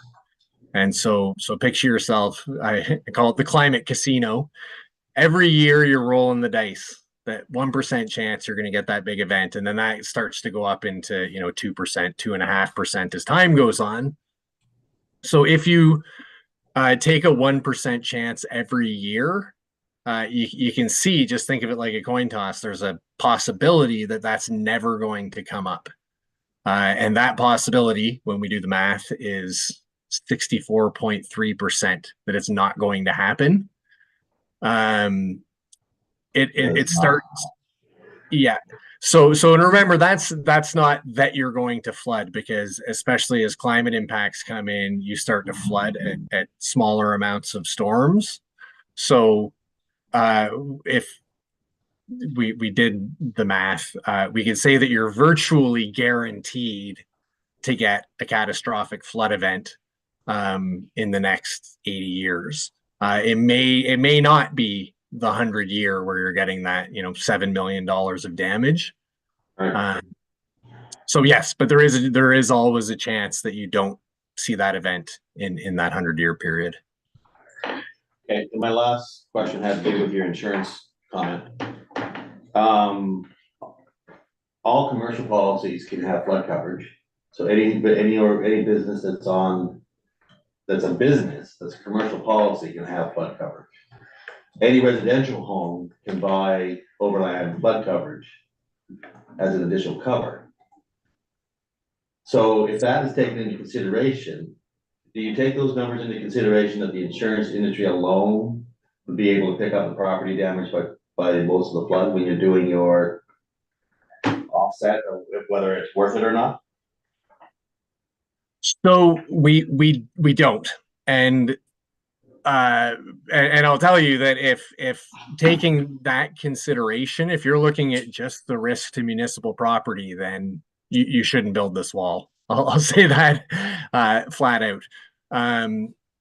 And so picture yourself, I call it the climate casino. Every year you're rolling the dice, that 1% chance you're going to get that big event. And then that starts to go up into, 2%, 2.5% as time goes on. So if you take a 1% chance every year, you can see, just think of it like a coin toss. There's a possibility that that's never going to come up. And that possibility, when we do the math, is 64.3% that it's not going to happen. It starts, yeah. So and remember, that's not that you're going to flood, because especially as climate impacts come in, you start to flood at smaller amounts of storms. So if we did the math, we could say that you're virtually guaranteed to get a catastrophic flood event in the next 80 years. It may not be the 100-year where you're getting that, $7 million of damage. Right. So yes, but there is always a chance that you don't see that event in that 100-year period. Okay, and my last question had to do with your insurance comment. All commercial policies can have flood coverage. So any business that's a business, that's a commercial policy, can have flood coverage. Any residential home can buy overland flood coverage as an additional cover. So if that is taken into consideration, do you take those numbers into consideration that the insurance industry alone would be able to pick up the property damage by most of the flood when you're doing your offset, or whether it's worth it or not? So we don't, and I'll tell you that if taking that consideration, if you're looking at just the risk to municipal property, then you shouldn't build this wall. I'll say that flat out.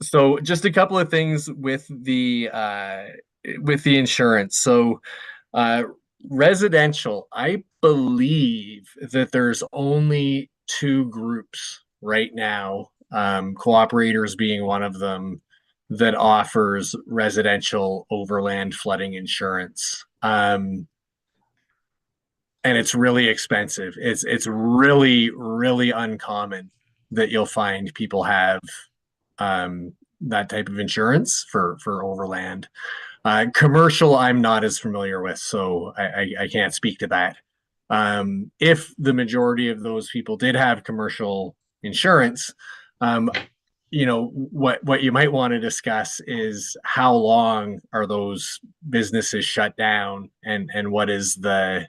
So just a couple of things with the insurance. So residential, I believe that there's only two groups right now, Cooperators being one of them, that offers residential overland flooding insurance. And it's really expensive. It's really, really uncommon that you'll find people have that type of insurance for overland. Commercial, I'm not as familiar with, so I can't speak to that. If the majority of those people did have commercial insurance, what you might want to discuss is how long are those businesses shut down, and what is the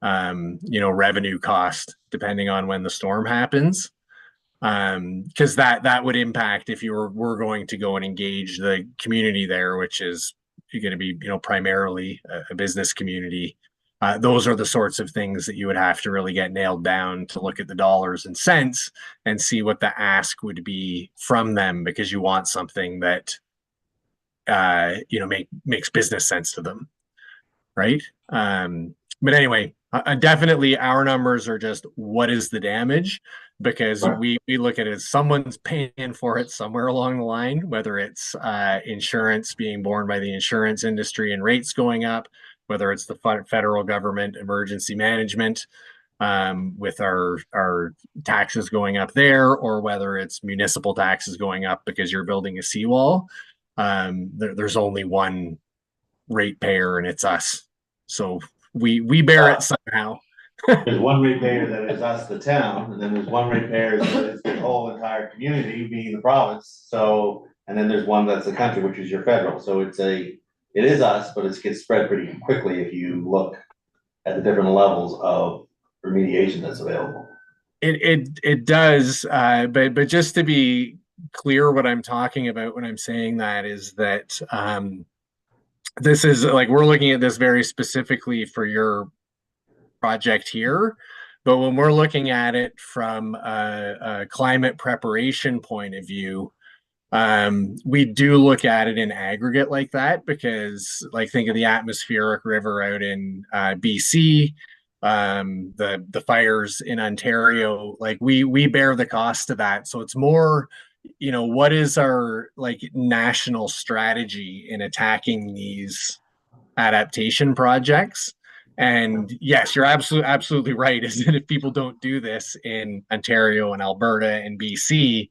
revenue cost depending on when the storm happens. Because that would impact if you were going to go and engage the community there, which is going to be primarily a business community. Those are the sorts of things that you would have to really get nailed down to look at the dollars and cents and see what the ask would be from them, because you want something that makes business sense to them, right? But anyway, definitely our numbers are just what is the damage, because we look at it as someone's paying for it somewhere along the line, whether it's insurance being borne by the insurance industry and rates going up, whether it's the federal government emergency management with our taxes going up there, or whether it's municipal taxes going up because you're building a seawall. There's only one ratepayer, and it's us. So we bear it somehow. There's one ratepayer that is us, the town, and then there's one ratepayer that is the whole entire community, being the province. So, and then there's one that's the country, which is your federal. So it is us, but it gets spread pretty quickly if you look at the different levels of remediation that's available. It does, but just to be clear, what I'm talking about when I'm saying that is that this is like, we're looking at this very specifically for your project here, but when we're looking at it from a climate preparation point of view, We do look at it in aggregate like that because, like, think of the atmospheric river out in BC, the fires in Ontario. Like we bear the cost of that. So it's more, what is our like national strategy in attacking these adaptation projects? And yes, you're absolutely right. Is that if people don't do this in Ontario and Alberta and BC,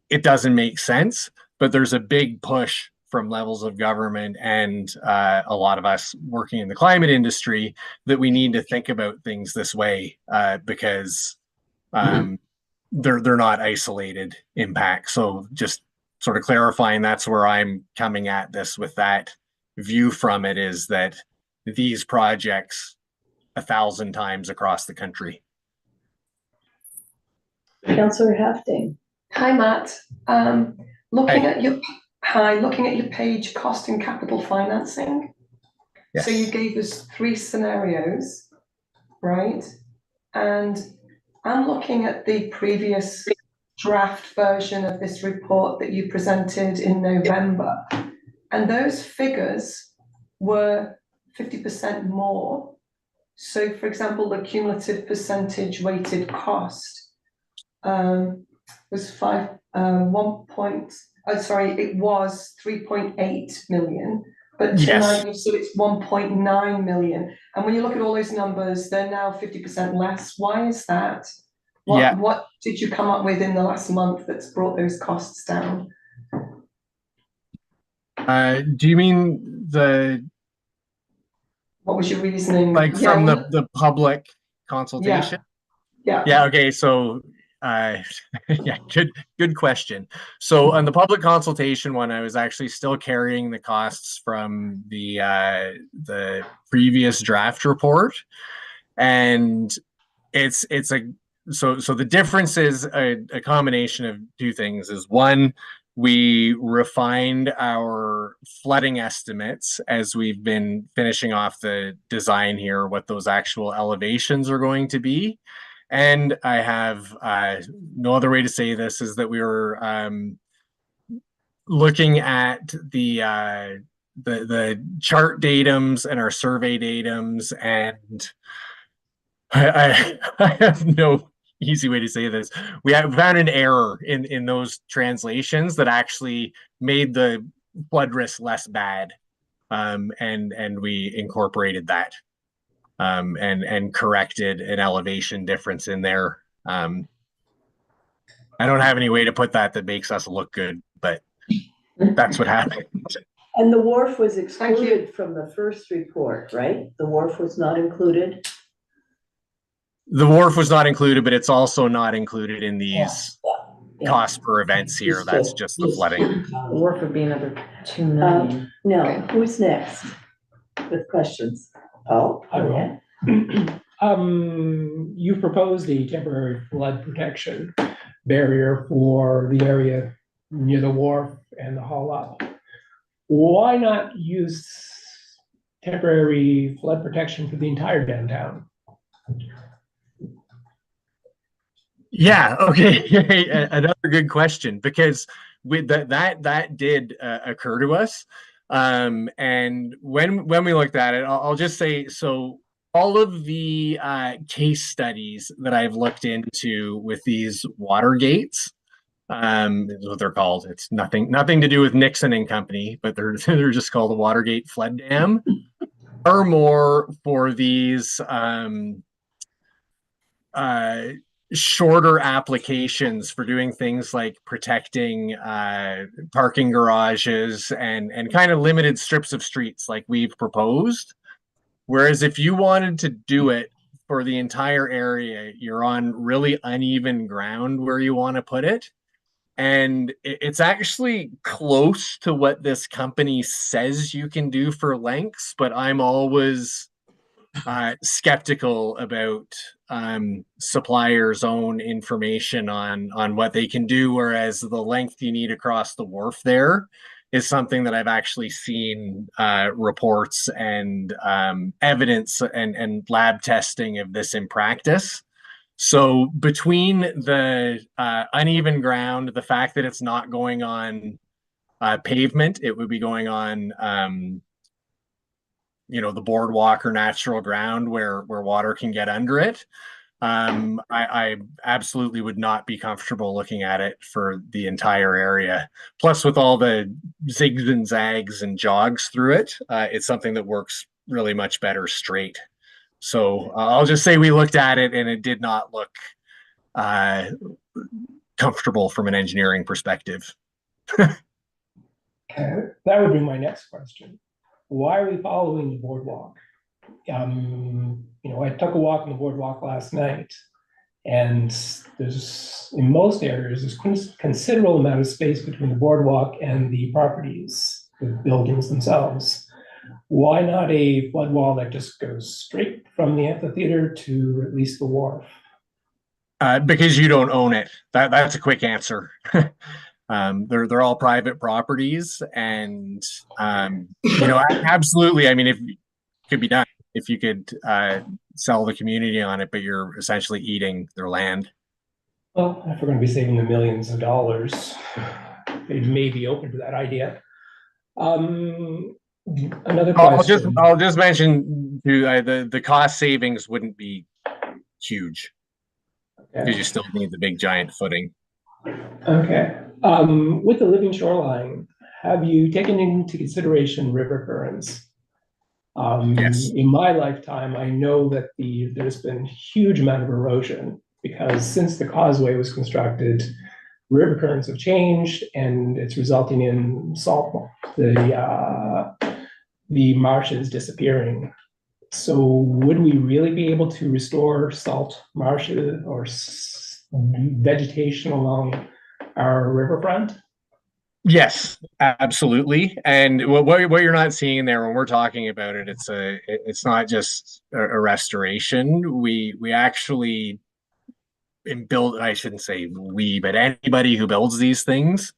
it doesn't make sense. But there's a big push from levels of government and a lot of us working in the climate industry that we need to think about things this way because they're not isolated impacts. So just sort of clarifying, that's where I'm coming at this with that view from it, is that these projects 1,000 times across the country. Councillor Hafting. Hi, Matt. Looking Hey. at your page, cost and capital financing. Yes. So you gave us 3 scenarios, right? And I'm looking at the previous draft version of this report that you presented in November, and those figures were 50% more. So, for example, the cumulative percentage weighted cost was it was 3.8 million, but tonight you said it's 1.9 million. And when you look at all those numbers, they're now 50% less. Why is that? What did you come up with in the last month that's brought those costs down? Do you mean what was your reasoning? Like from the public consultation? Yeah. Okay. So, yeah, good question. So on the public consultation one, I was actually still carrying the costs from the previous draft report, and so the difference is a combination of 2 things. Is one, we refined our flooding estimates as we've been finishing off the design here, what those actual elevations are going to be. And I have no other way to say this, is that we were looking at the chart datums and our survey datums, and I have no easy way to say this. We have found an error in those translations that actually made the flood risk less bad, and we incorporated that. And corrected an elevation difference in there. I don't have any way to put that makes us look good, but that's what happened. And the wharf was excluded from the first report, right? The wharf was not included? The wharf was not included, but it's also not included in these cost per events here. That's just the flooding. The wharf would be another 2 million. No, who's next with questions? Oh, I will. You proposed a temporary flood protection barrier for the area near the wharf and the haul up. Why not use temporary flood protection for the entire downtown? Yeah, okay. Another good question, because with that did occur to us. And when we looked at it, I'll just say, so all of the case studies that I've looked into with these water gates, is what they're called. It's nothing to do with Nixon and company, but they're just called the Watergate Flood Dam, are more for these shorter applications for doing things like protecting parking garages and kind of limited strips of streets like we've proposed. Whereas if you wanted to do it for the entire area, you're on really uneven ground where you want to put it. And it's actually close to what this company says you can do for lengths, but I'm always skeptical about suppliers' own information on what they can do, whereas the length you need across the wharf there is something that I've actually seen reports and evidence and lab testing of this in practice. So between the uneven ground, the fact that it's not going on pavement, it would be going on, the boardwalk or natural ground where water can get under it. I absolutely would not be comfortable looking at it for the entire area. Plus, with all the zigs and zags and jogs through it, it's something that works really much better straight. So I'll just say we looked at it and it did not look comfortable from an engineering perspective. Okay, that would be my next question. Why are we following the boardwalk? I took a walk on the boardwalk last night, and in most areas, there's considerable amount of space between the boardwalk and the properties, the buildings themselves. Why not a flood wall that just goes straight from the amphitheater to at least the wharf? Because you don't own it. That's a quick answer. They're all private properties, and absolutely. I mean, if it could be done, if you could sell the community on it, but you're essentially eating their land. Well, if we're going to be saving the millions of dollars, they may be open to that idea. Another question. I'll just mention the cost savings wouldn't be huge because you still need the big giant footing. Okay. With the living shoreline, have you taken into consideration river currents? Yes. In my lifetime, I know that there's been huge amount of erosion because since the causeway was constructed, river currents have changed and it's resulting in the marshes disappearing. So would we really be able to restore salt marshes or vegetation along our riverfront? Yes, absolutely. And what you're not seeing there when we're talking about it, it's not just a restoration. We actually build. I shouldn't say we, but anybody who builds these things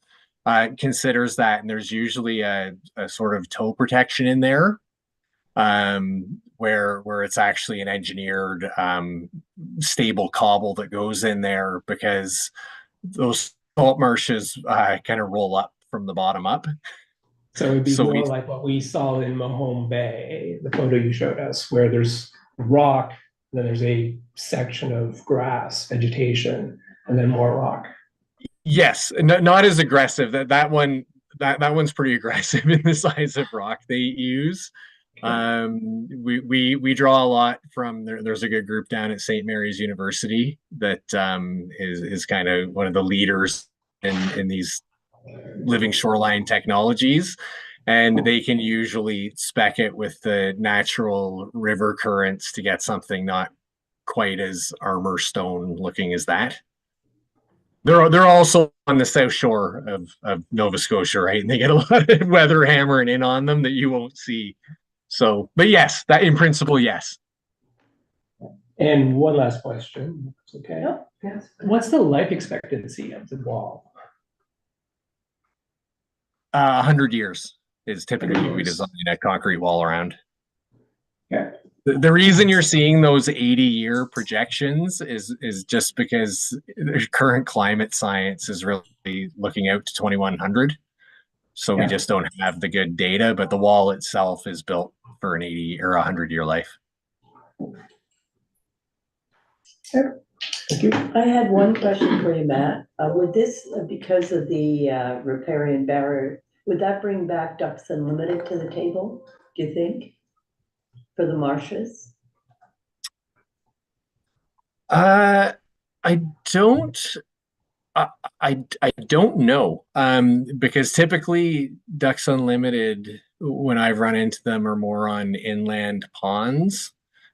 considers that, and there's usually a sort of toe protection in there, where it's actually an engineered stable cobble that goes in there because those salt marshes kind of roll up from the bottom up. So it'd be more like what we saw in Mahone Bay, the photo you showed us, where there's rock, then there's a section of grass, vegetation, and then more rock. Yes, not as aggressive. That one's pretty aggressive in the size of rock they use. We draw a lot from there's a good group down at St. Mary's University that is kind of one of the leaders in these living shoreline technologies, and they can usually spec it with the natural river currents to get something not quite as armor stone looking as that. They're also on the south shore of Nova Scotia, right? And they get a lot of weather hammering in on them that you won't see. So, but yes, that in principle, yes. And one last question. Okay. Yep. Yes. What's the life expectancy of the wall? 100 years is typically we design a concrete wall around. Yeah. The reason you're seeing those 80-year projections is just because the current climate science is really looking out to 2100. So we just don't have the good data, but the wall itself is built for an 80 or 100-year life. Thank you. I had one question for you, Matt. Would this, because of the riparian barrier, would that bring back Ducks Unlimited to the table, do you think, for the marshes? I don't know, because typically Ducks Unlimited, when I've run into them, are more on inland ponds.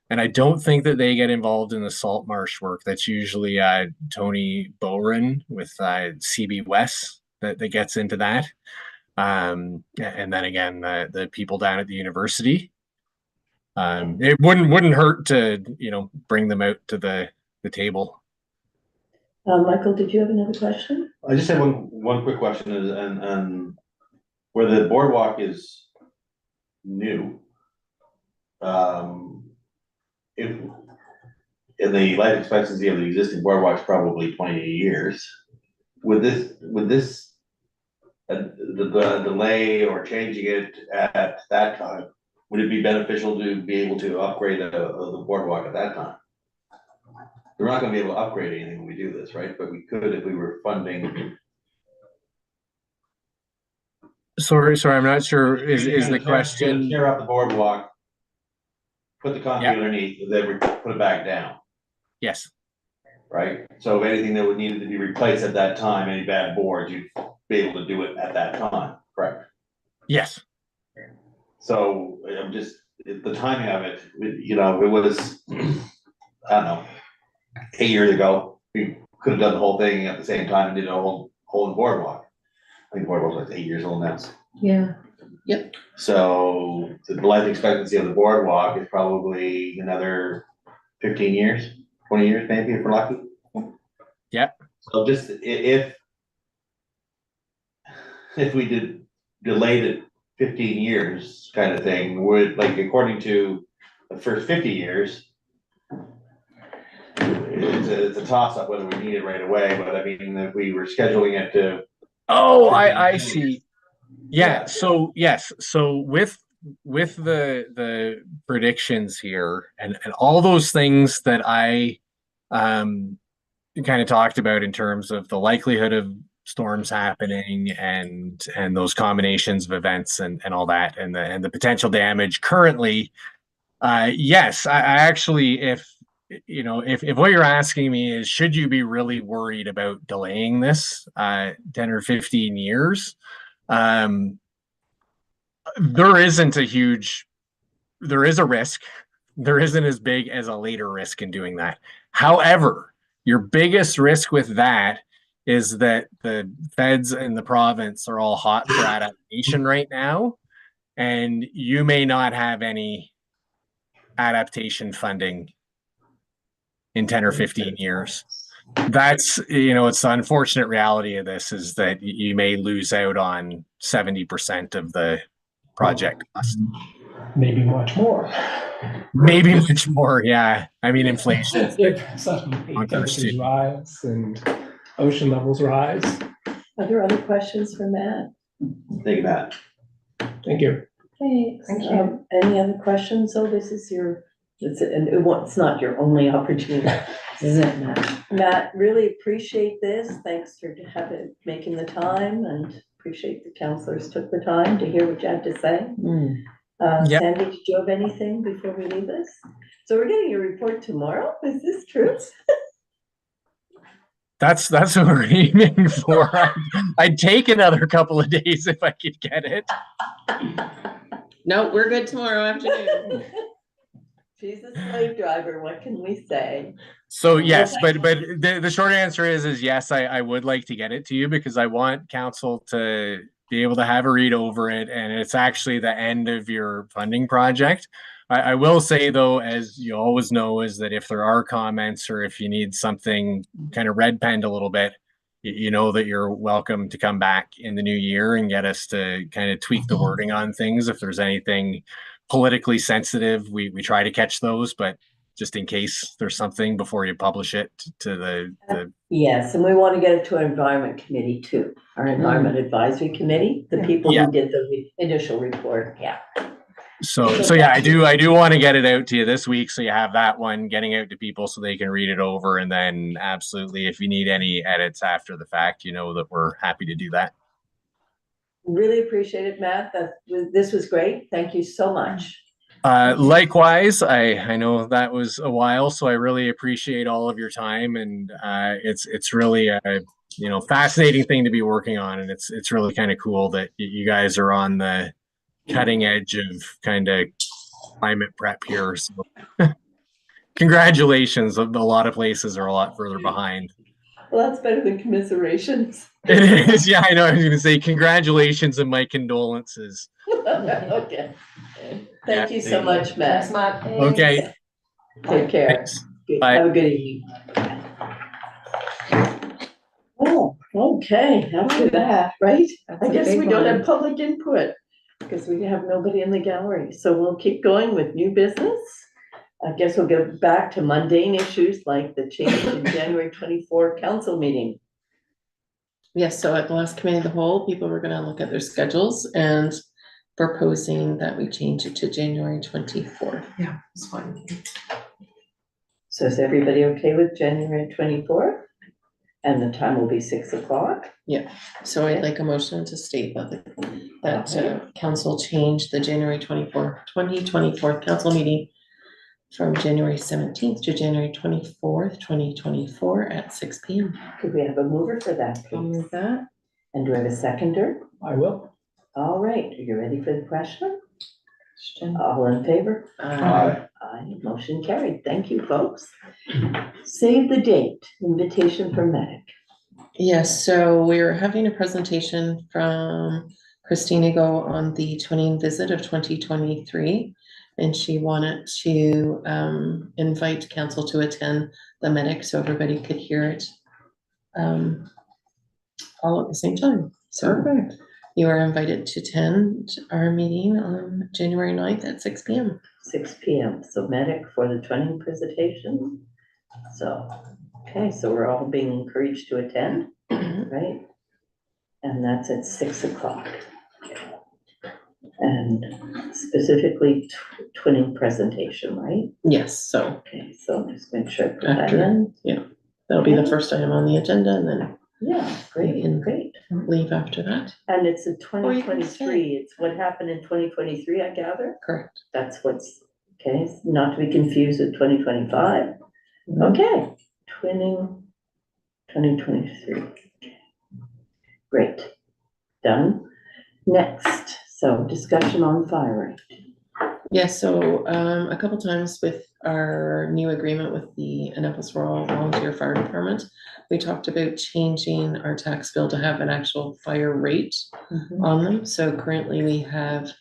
And I don't think that they get involved in the salt marsh work. That's usually Tony Bowren with CB West that gets into that. And then again, the people down at the university. It wouldn't hurt to bring them out to the table. Michael, did you have another question? I just have one quick question, and where the boardwalk is new, and the life expectancy of the existing boardwalk is probably 20 years. Would this the delay or changing it at that time, would it be beneficial to be able to upgrade the boardwalk at that time? We're not gonna be able to upgrade anything when we do this, right? But we could if we were funding. Sorry, I'm not sure, is the question, Tear up the boardwalk, put the concrete Yeah. underneath, and then put it back down, yes, right? So if anything that would needed to be replaced at that time, any bad boards, you'd be able to do it at that time, correct? yes, So I'm just, the timing of it, you know, it was, I don't know, 8 years ago, we could have done the whole thing at the same time and did a whole boardwalk. I think the boardwalk's like 8 years old now. Yeah. So the life expectancy of the boardwalk is probably another 15 years, 20 years maybe if we're lucky. Yeah. So just if we did delayed it 15 years kind of thing, would, like, according to the first 50 years, it's a toss up whether we need it right away, but I mean, if we were scheduling it to. oh, I see. Yeah, so yes, so with the predictions here and all those things that I kind of talked about in terms of the likelihood of storms happening and those combinations of events and all that and the potential damage currently, yes, I actually, if you know, if what you're asking me is should you be really worried about delaying this 10 or 15 years, there isn't a huge, there is a risk. There isn't as big as a later risk in doing that. However, your biggest risk with that is that the feds and the province are all hot for adaptation right now, and you may not have any adaptation funding in 10 or 15 years. That's, you know, it's the unfortunate reality of this is that you may lose out on 70% of the project cost. Maybe much more. Maybe much more, yeah. I mean, inflation. If suddenly temperatures rise and ocean levels rise. Are there other questions for Matt? Think that. Thank you. Thanks. Thank you. Any other questions? So this is your, it's not your only opportunity, isn't it, Matt? Matt, really appreciate this. Thanks for making the time and appreciate the counselors took the time to hear what you had to say. Yep. Sandy, did you have anything before we leave this? So we're getting a report tomorrow. Is this true? That's what we're aiming for. I'd take another couple of days if I could get it. No, we're good tomorrow afternoon. She's a slave driver. What can we say? So yes, but the short answer is yes, I would like to get it to you because I want council to be able to have a read over it, and it's actually the end of your funding project. I will say though, as you always know, is that if there are comments or if you need something kind of red penned a little bit, you know that you're welcome to come back in the new year and get us to kind of tweak the wording on things. If there's anything politically sensitive, we try to catch those, but just in case there's something before you publish it to the Yes, and we want to get it to our environment committee too, our environment advisory committee, the people Yeah. who did the initial report, yeah. So yeah, I do want to get it out to you this week so you have that one getting out to people so they can read it over, and then absolutely if you need any edits after the fact, you know that we're happy to do that. Really appreciate it, Matt. This was great. Thank you so much. Likewise, I know that was a while, so I really appreciate all of your time, and it's really a fascinating thing to be working on, and it's really kind of cool that you guys are on the cutting edge of kind of climate prep here. So congratulations. A lot of places are a lot further behind. Well, that's better than commiserations. It is, yeah, I know. I was going to say congratulations and my condolences. Okay. Thank you so much, Thanks, Matt. Matt. Okay. Take care. Thanks. Bye. Have a good evening. Oh, okay, after that, right? That's I a guess big we don't one. have public input because we have nobody in the gallery. So we'll keep going with new business. I guess we'll go back to mundane issues like the change in January 24 council meeting. Yes, so at the last committee of the whole, people were gonna look at their schedules and proposing that we change it to January 24th. Yeah, it's fine. So is everybody okay with January 24th? And the time will be 6 o'clock? So I'd like a motion to state that council change the January 2024 council meeting from January 17th to January 24th, 2024 at 6 p.m. Could we have a mover for that, I'll please? move that. And do we have a seconder? I will. All right, are you ready for the question? All in favor? Uh, Aye, motion carried. Thank you, folks. Save the date, invitation from Medic. Yes, so we're having a presentation from Christina Go on the twinning visit of 2023. And she wanted to invite council to attend the Medic so everybody could hear it all at the same time. So you are invited to attend our meeting on January 9th at 6 p.m. 6 p.m. So Medic for the twinning presentation. So, okay, so we're all being encouraged to attend, right? And that's at 6 o'clock. And specifically twinning presentation, right? Yes, so Okay, so just make sure I put that After. in. that'll be the first item on the agenda and then Yeah, great, great. leave after that. And it's a Or you can 2023, it's what happened in 2023, I gather? Correct. That's what's, okay, not to be confused with 2025. Okay, twinning 2023. Great, done. Next, so discussion on fire rate. Yes, so a couple times with our new agreement with the Annapolis Rural Volunteer Fire Department, we talked about changing our tax bill to have an actual fire rate on them. So currently we have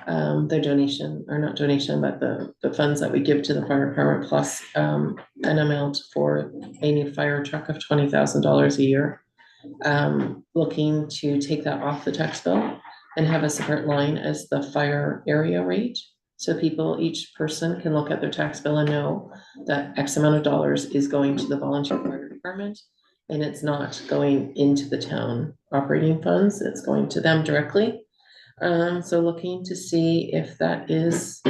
the donation, or not donation, but the funds that we give to the fire department plus an amount for a new fire truck of $20,000 a year. Looking to take that off the tax bill and have a separate line as the fire area rate. So people, each person can look at their tax bill and know that X amount of dollars is going to the volunteer fire department. And it's not going into the town operating funds, it's going to them directly. So looking to see if that is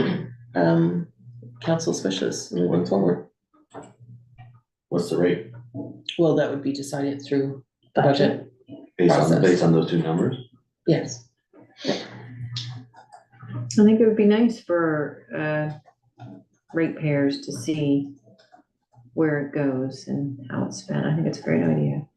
council's wishes moving forward. What's the rate Well, that would be decided through the budget. based on those two numbers? Yes. I think it would be nice for ratepayers to see where it goes and how it's spent. I think it's a great idea.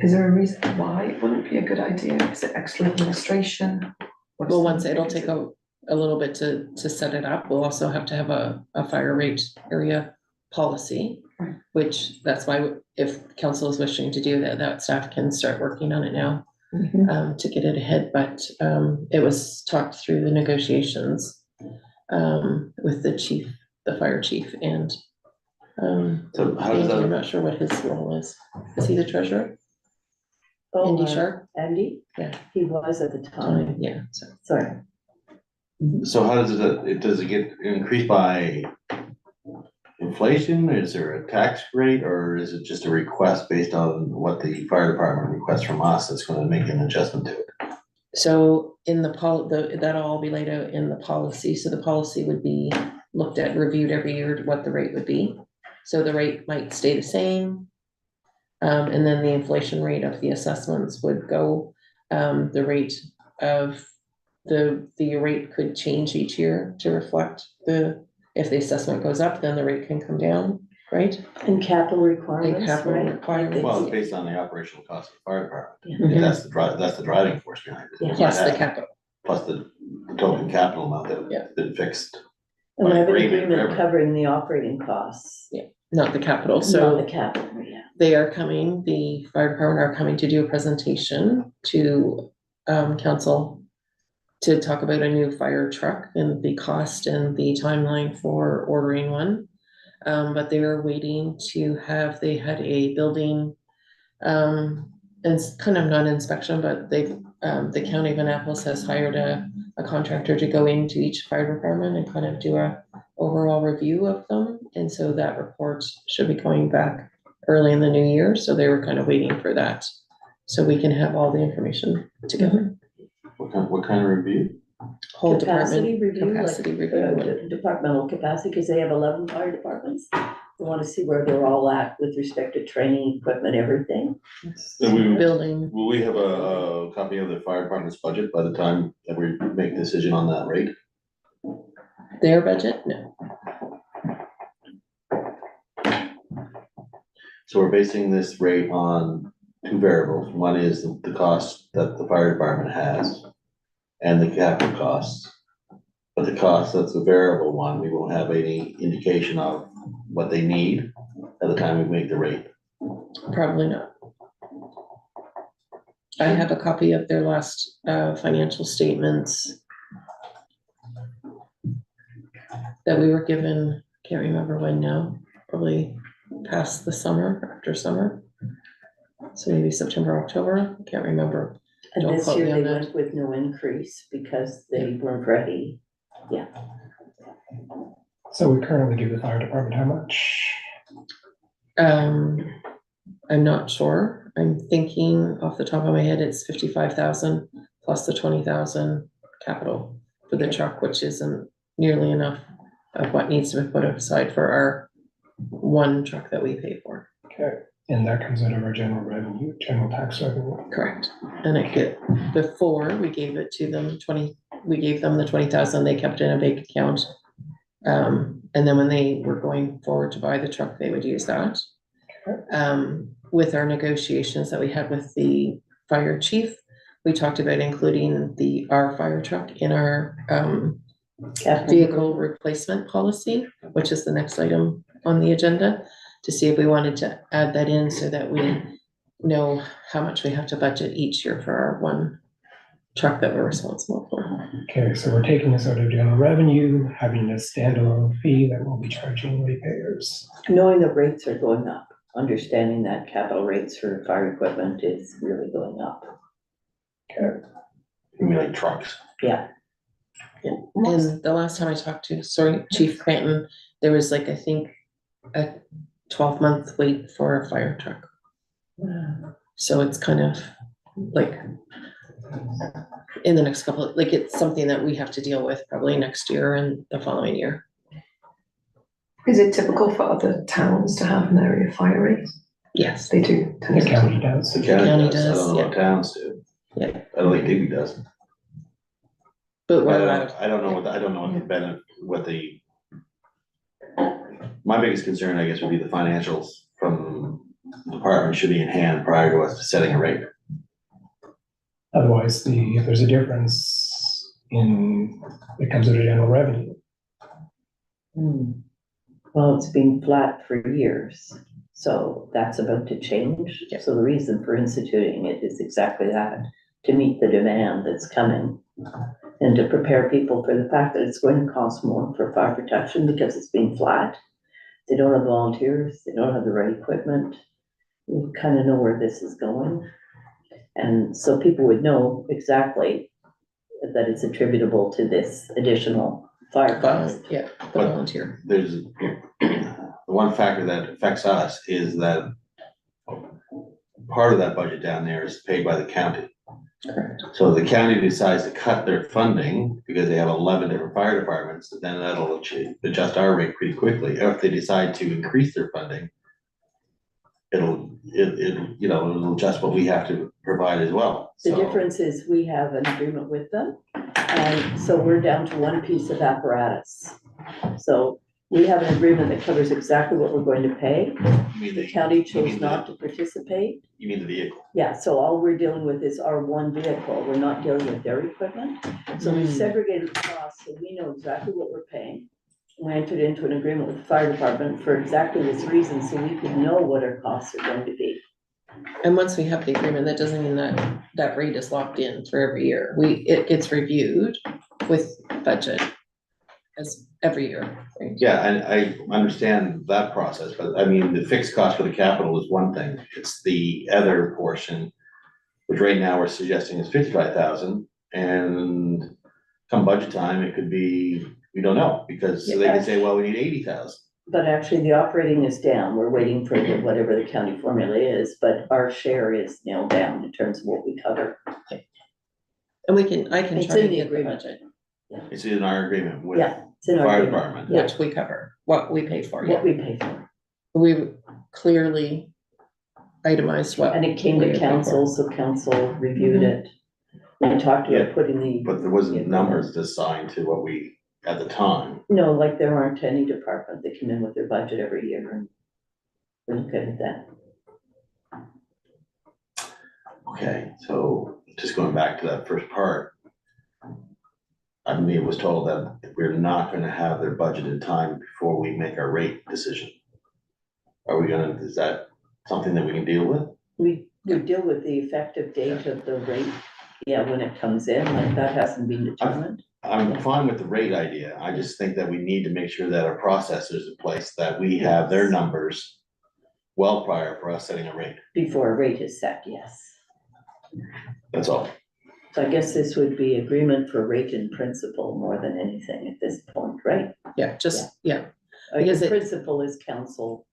Is there a reason why it wouldn't be a good idea? Is it extra administration? Well, once it'll take a little bit to set it up, we'll also have to have a fire rate area policy. Right. Which that's why if council is wishing to do that, that staff can start working on it now. To get it ahead, but it was talked through the negotiations with the chief, the fire chief, and So how does I'm that, not sure what his role is. Is he the treasurer? Oh, Andy Sharp? Andy? Yeah. He was at the time, Yeah, so sorry. so how does it get increased by inflation? Is there a tax rate or is it just a request based on what the fire department requests from us that's gonna make an adjustment to it? So in that'll all be laid out in the policy, so the policy would be looked at, reviewed every year, what the rate would be. So the rate might stay the same. And then the inflation rate of the assessments would go, the rate of the rate could change each year to reflect if the assessment goes up, then the rate can come down, right? And capital requirements, capital right? requirements. Well, it's based on the operational cost of the fire department. Yeah. That's the driving force behind it. Yeah. Plus the capital. Plus the token capital amount Yeah. that's been fixed. And we have an Agreement, agreement whatever. covering the operating costs. Not the capital, Not so the capital, yeah. they are coming, the fire department are coming to do a presentation to council to talk about a new fire truck and the cost and the timeline for ordering one. But they were waiting to they had a building, and it's kind of not inspection, but they've the county of Annapolis has hired a contractor to go into each fire department and kind of do a overall review of them. And so that report should be coming back early in the new year. So they were kind of waiting for that. So we can have all the information together. What kind of review? Whole Capacity department, review, like, capacity review. departmental capacity, because they have 11 fire departments. We want to see where they're all at with respect to training, equipment, everything. And we- Building, Will we have a copy of the fire department's budget by the time that we make a decision on that rate? their budget? No. So we're basing this rate on two variables. One is the cost that the fire department has and the capital costs. But the cost, that's the variable one, we won't have any indication of what they need at the time we make the rate. Probably not. I have a copy of their last financial statements that we were given, can't remember when now, probably past the summer, after summer. So maybe September, October, can't remember. And Don't this quote year me they on that. went with no increase because they weren't ready. So we currently give the fire department how much? I'm not sure. I'm thinking off the top of my head, it's 55,000 plus the 20,000 capital for the truck, which isn't nearly enough of what needs to be put aside for our one truck that we pay for. Okay, and that comes out of our general revenue, general tax revenue. Correct. And before we gave it to them, we gave them the 20,000, they kept it in a bank account. And then when they were going forward to buy the truck, they would use that. With our negotiations that we had with the fire chief, we talked about including our fire truck in our vehicle replacement policy, which is the next item on the agenda, to see if we wanted to add that in so that we know how much we have to budget each year for our one truck that we're responsible for. Okay, so we're taking this out of general revenue, having a standalone fee that we'll be charging ratepayers. Knowing the rates are going up, understanding that capital rates for fire equipment is really going up. Okay, You mean like trucks? Yeah, And the last time I talked to, Chief Cranton, there was like, I think, a 12-month wait for a fire truck. So it's kind of like in the next couple, like it's something that we have to deal with probably next year and the following year. Is it typical for other towns to have an area fire rate? Yes. They do. the county does. The county County does, I does, don't know what towns do. Yeah. I don't think Digby does. But we're I allowed, don't know what the benefit, my biggest concern, I guess, would be the financials from the department should be in hand prior to us setting a rate. Otherwise, if there's a difference it comes out of general revenue. well, it's been flat for years, so that's about to change. Yeah. So the reason for instituting it is exactly that, to meet the demand that's coming. And to prepare people for the fact that it's going to cost more for fire protection because it's been flat. They don't have volunteers, they don't have the right equipment. We kind of know where this is going. And so people would know exactly that it's attributable to this additional fire cost. the But- volunteer. There's, the one factor that affects us is that part of that budget down there is paid by the county. Correct. So the county decides to cut their funding because they have 11 different fire departments, then that'll adjust our rate pretty quickly. Or if they decide to increase their funding, it'll adjust what we have to provide as well. The So- difference is we have an agreement with them, and so we're down to one piece of apparatus. So we have an agreement that covers exactly what we're going to pay. You mean The county you chose mean not to participate. You mean the vehicle? Yeah, so all we're dealing with is our one vehicle. We're not dealing with their equipment. So we've segregated the costs, so we know exactly what we're paying. We entered into an agreement with the fire department for exactly this reason, so we can know what our costs are going to be. And once we have the agreement, that doesn't mean that rate is locked in for every year. It gets reviewed with budget as every year. Right? Yeah, and I understand that process, but I mean, the fixed cost for the capital is one thing. It's the other portion which right now we're suggesting is 55,000, and come budget time, it could be, we don't know, because they could say, well, we need 80,000. But actually, the operating is down. We're waiting for whatever the county formula is, but our share is nailed down in terms of what we cover. And I can It's try in to the get the agreement. budget, It's in our agreement with Yeah, it's in the our fire agreement. department. Yeah. which we cover, what we pay for, yeah. What we pay for. We clearly itemized what. And it came we to pay for. council, so council reviewed it. And talked Yeah. about putting the, But there wasn't numbers assigned to what we, at the time. no, like there aren't any department that come in with their budget every year. And we're good at that. Okay, so just going back to that first part. I mean, it was told that we're not gonna have their budget in time before we make our rate decision. Are we gonna, is that something that we can deal with? We deal with the effective date of the rate, yeah, when it comes in, like that hasn't been determined. I'm fine with the rate idea, I just think that we need to make sure that our process is in place, that we have their numbers well prior for us setting a rate, Before a rate is set, yes. that's all. So I guess this would be agreement for rate in principle more than anything at this point, right? Yeah, just, yeah, Like Because the it- principle is council.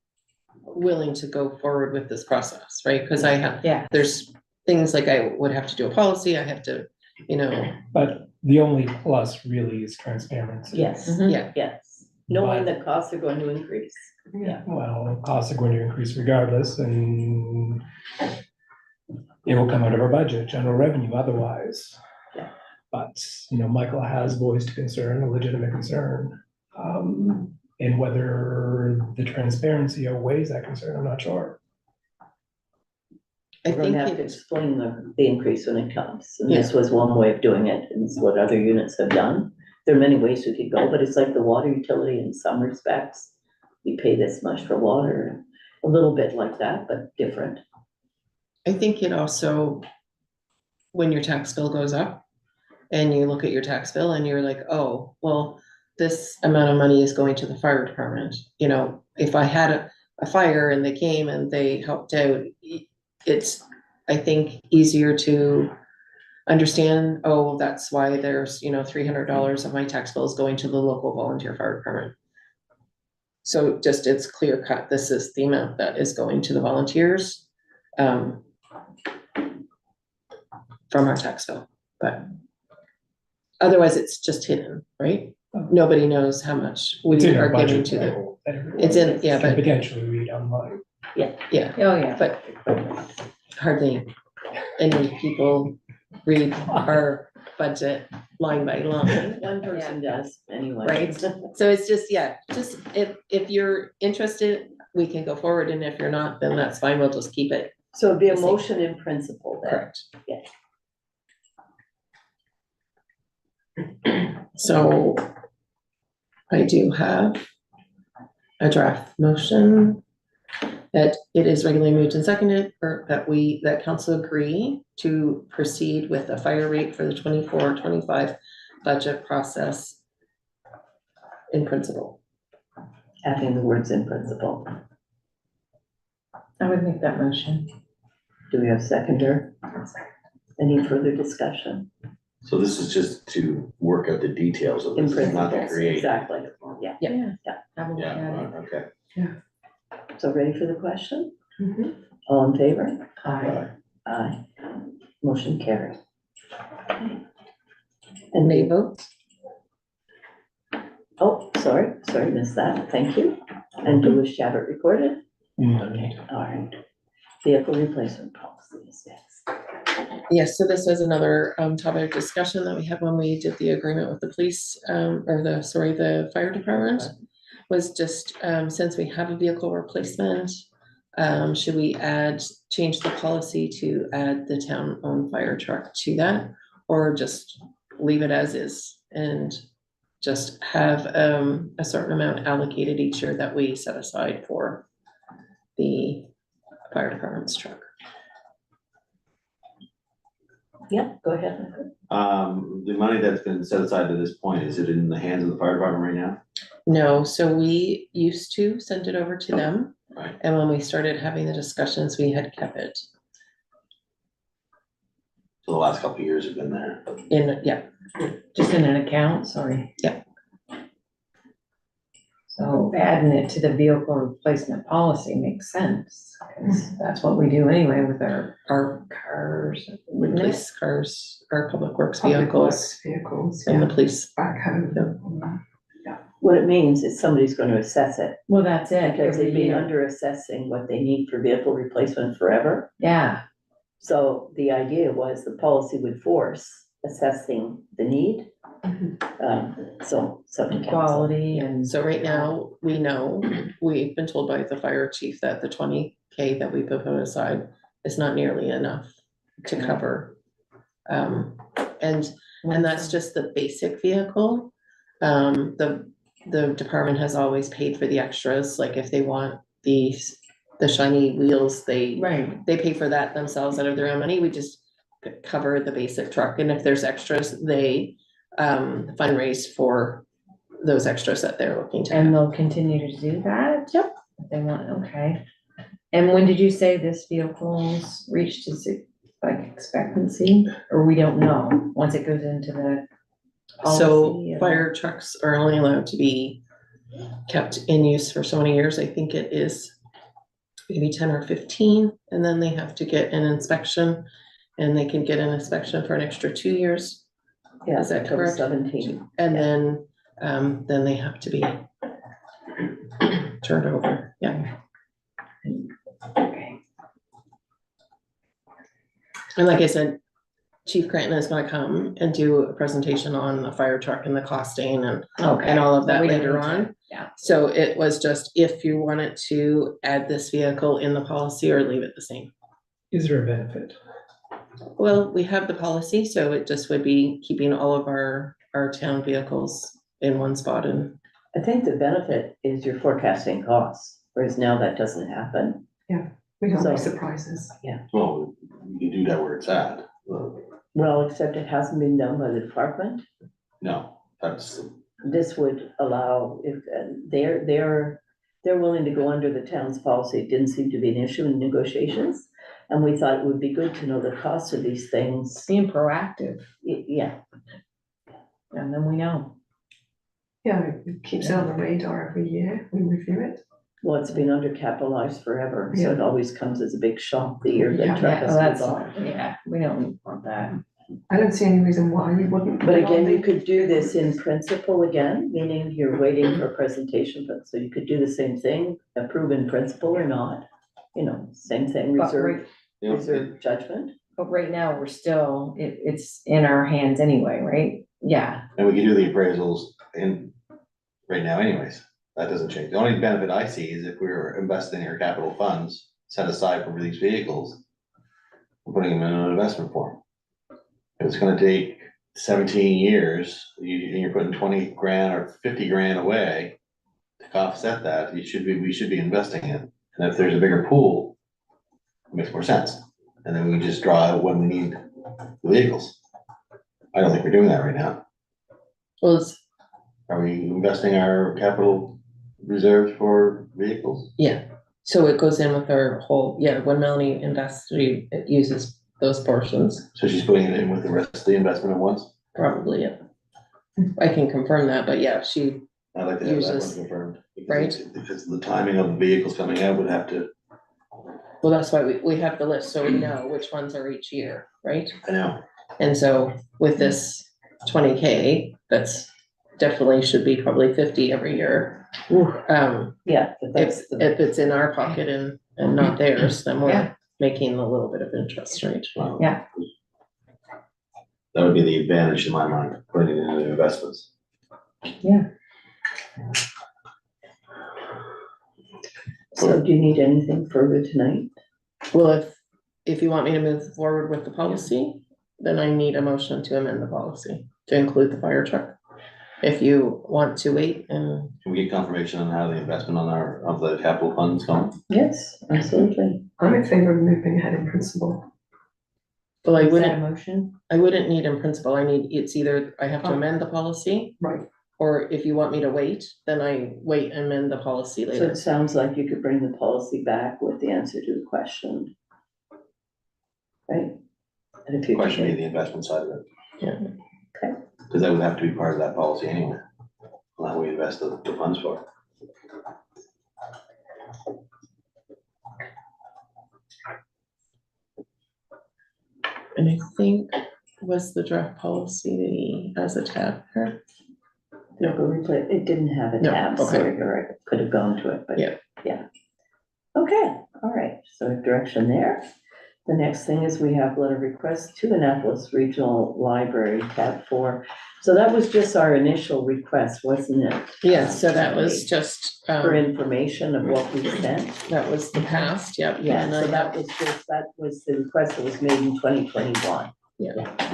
willing to go forward with this process, right? Because I have, Yeah. there's things like I would have to do a policy, I have to, you know, But the only plus really is transparency. Yes, Mhm. yeah, yes. Knowing that costs are going to increase. Yeah. Well, costs are going to increase regardless, and it will come out of our budget, general revenue otherwise. Yeah. But, Michael has voiced concern, a legitimate concern. And whether the transparency outweighs that concern, I'm not sure. I We're think gonna have to it's, explain the increase when it comes. And this was one way of doing it, and it's what other units have done. There are many ways we could go, but it's like the water utility in some respects. We pay this much for water, a little bit like that, but different. I think it also, when your tax bill goes up and you look at your tax bill and you're like, oh, well, this amount of money is going to the fire department. If I had a fire and they came and they helped out, it's, I think, easier to understand, oh, that's why there's, $300 of my tax bill is going to the local volunteer fire department. So just, it's clear cut, this is the amount that is going to the volunteers from our tax bill, but otherwise it's just hidden, right? Nobody knows how much we It's in our are giving budget. to the, level that everyone it's in, yeah, can but, potentially read online. yeah, Oh, yeah. but hardly any people read our budget line by line. One person does, anyway. Right. So it's just, yeah, just if you're interested, we can go forward, and if you're not, then that's fine, we'll just keep it. So it'd be a motion in principle then. Correct. Yeah. So I do have a draft motion that it is regularly moved and seconded, or that council agree to proceed with a fire rate for the 24-25 budget process in principle. Adding the words in principle. I would make that motion. Do we have seconder? Any further discussion? So this is just to work out the details of In this, not to principle, create. exactly, yeah. Have a look Yeah, at it. okay. So ready for the question? Mhm. All in favor? Aye. Aye. Motion carried. And may vote? Oh, sorry, missed that, thank you. And do we wish to have it recorded? Okay, all right. Vehicle replacement policy is next. Yes, so this is another topic of discussion that we had when we did the agreement with the police, the fire department. Was just, since we have a vehicle replacement, should we change the policy to add the town-owned fire truck to that? Or just leave it as is and just have a certain amount allocated each year that we set aside for the fire department's truck? Yeah, go ahead. The money that's been set aside to this point, is it in the hands of the fire department right now? No, so we used to send it over to them. Right. And when we started having the discussions, we had kept it. So the last couple of years have been there. yeah, Just in an account, sorry. Yeah. So adding it to the vehicle replacement policy makes sense, 'cause that's what we do anyway with our cars, wouldn't it? police cars, our public works Public vehicles, works vehicles, and the yeah, police. back home. What it means is somebody's gonna assess it, Well, that's it, because every they've been year. under assessing what they need for vehicle replacement forever. Yeah, So the idea was the policy would force assessing the need. So subject council. quality and. So right now, we know, we've been told by the fire chief that the 20K that we put aside is not nearly enough to Okay. cover. And that's just the basic vehicle. The department has always paid for the extras, like if they want the shiny wheels, Right, they pay for that themselves out of their own money. We just cover the basic truck, and if there's extras, they fundraise for those extras that they're looking to and have. they'll continue to do that? Yep. If they want, okay. And when did you say this vehicle's reached its like expectancy, or we don't know, once it goes into the So policy and- fire trucks are only allowed to be kept in use for so many years. I think it is maybe 10 or 15, and then they have to get an inspection, and they can get an inspection for an extra 2 years. Yeah, Is that until correct? 17. And then they have to be turned over, yeah. Okay. And like I said, Chief Cranton is gonna come and do a presentation on the fire truck and the costing and Okay. all of that We don't later need to- on. yeah. So it was just if you wanted to add this vehicle in the policy or leave it the same. Is there a benefit? Well, we have the policy, so it just would be keeping all of our town vehicles in one spot and I think the benefit is you're forecasting costs, whereas now that doesn't happen. We don't So- make surprises. Well, you do that where it's at. Well, except it hasn't been done by the department. No, that's, This would allow, if, they're willing to go under the town's policy. It didn't seem to be an issue in negotiations. And we thought it would be good to know the cost of these things. Being proactive, Yeah, and then we know. Yeah, it keeps it on the radar every year, we review it. well, it's been undercapitalized forever, so it always comes as a big shock the year Yeah, the truck Yeah, is that's, bought. yeah, we don't want that. I don't see any reason why we wouldn't. But again, you could do this in principle again, meaning you're waiting for a presentation, but so you could do the same thing, approve in principle or not. You know, same thing, But reserve, you know, reserve judgment. But right now, we're still, it's in our hands anyway, right? Yeah, and we can do the appraisals in, right now anyways. That doesn't change. The only benefit I see is if we're investing our capital funds set aside for these vehicles, we're putting them in an investment form. If it's gonna take 17 years, and you're putting 20 grand or 50 grand away to offset that, we should be investing in. And if there's a bigger pool, it makes more sense. And then we just draw out when we need the vehicles. I don't think we're doing that right now. well, it's, Are we investing our capital reserves for vehicles? yeah. So it goes in with our whole, when Melanie invests, it uses those portions, So she's putting it in with the rest of the investment at once? probably, yeah. I can confirm that, but yeah, she, I'd like to have that one Uses- confirmed. because right. If it's the timing of the vehicles coming out, would have to, well, that's why we have the list, so we know which ones are each year, right? I know, And so with this 20K, that's definitely should be probably 50 every year. Yeah, but that's If the, it's in our pocket and not theirs, then we're Yeah. making a little bit of interest, right? well. Yeah. That would be the advantage in my mind, putting it into investments. so do you need anything further tonight? Well, if you want me to move forward with the policy, then I need a motion to amend the policy to include the fire truck. If you want to wait and, Can we get confirmation on how the investment of the capital funds going? Yes, absolutely. I'm in favor of moving ahead in principle. well, is that a motion? I wouldn't need in principle, it's either I have to amend the policy, Right. or if you want me to wait, then I wait and amend the policy So later. it sounds like you could bring the policy back with the answer to the question. Right? And if you Question be the investment side of it. Yeah. Okay. Because that would have to be part of that policy anyway. That we invest the funds for. And I think was the draft policy as a tab here? No, but replay, it didn't have a No, tab, so okay. you're right, could have gone to it, but. Yeah. Yeah. Okay, all right, so direction there. The next thing is we have letter request to Annapolis Regional Library, tab 4. So that was just our initial request, wasn't it? Yeah, so that was just, For information of what we sent. that was the past, yep. Yeah, And so I- that was the request that was made in 2021.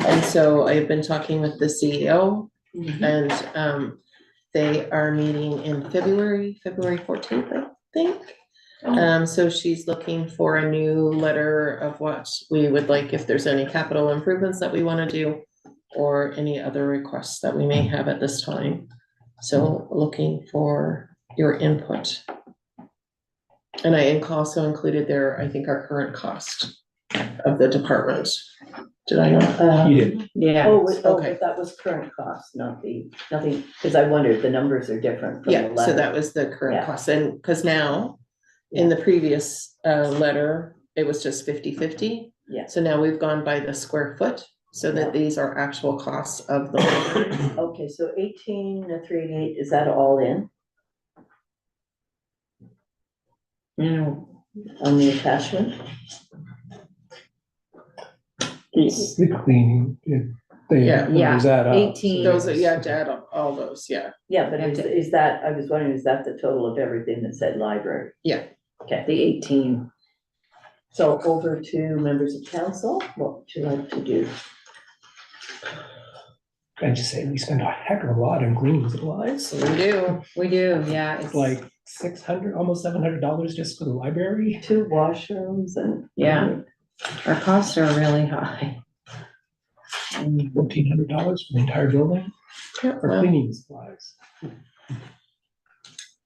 And so I've been talking with the CEO and they are meeting in February 14th, I think. So she's looking for a new letter of what we would like, if there's any capital improvements that we want to do, or any other requests that we may have at this time. So looking for your input. And I also included there, I think, our current cost of the department. Did I not? You did. Yeah. Okay. But that was current cost, nothing, because I wondered, the numbers are different from the Yeah, so letter. that was the current Yeah. cost, and, because now, in the previous letter, it was just 50/50. Yeah. So now we've gone by the square foot, so that these are actual costs of the library. Okay, so 18,388, is that all in on the attachment? The cleaning, they, Yeah. numbers that up. 18. Those, you have to add up all those, yeah. Yeah, but Yeah, is that, I was wondering, is that the total of everything that said library? Yeah. Okay, The 18. so over to members of council, what would you like to do? I just say we spend a heck of a lot on cleaning supplies. So we do. We do, yeah. It's like $600, almost $700 just for the library. 2 washrooms and. Yeah. Our costs are really high. $1,400 for the entire building Yeah, for well, cleaning supplies. a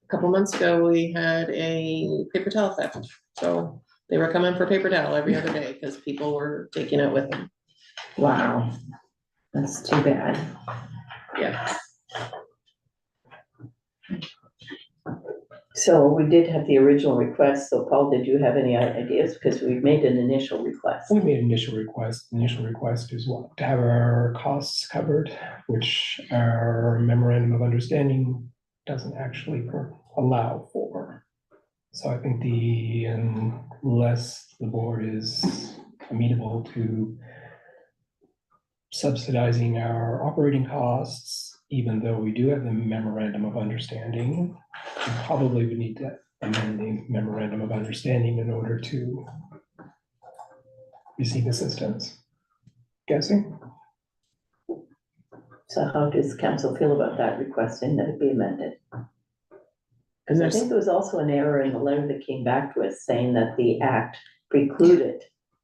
couple months ago, we had a paper towel theft. So they were coming for paper towel every other day because people were taking it with them. Wow. That's too bad. Yeah. So we did have the original request, so Paul, did you have any ideas? Because we made an initial request. We made initial request. Initial request is what? To have our costs covered, which our memorandum of understanding doesn't actually allow for. So I think unless the board is amenable to subsidizing our operating costs, even though we do have the memorandum of understanding, we probably would need to amend the memorandum of understanding in order to receive assistance. Guessing? So how does council feel about that, requesting that it be amended? And Because I there's, think there was also an error in the letter that came back to us saying that the act precluded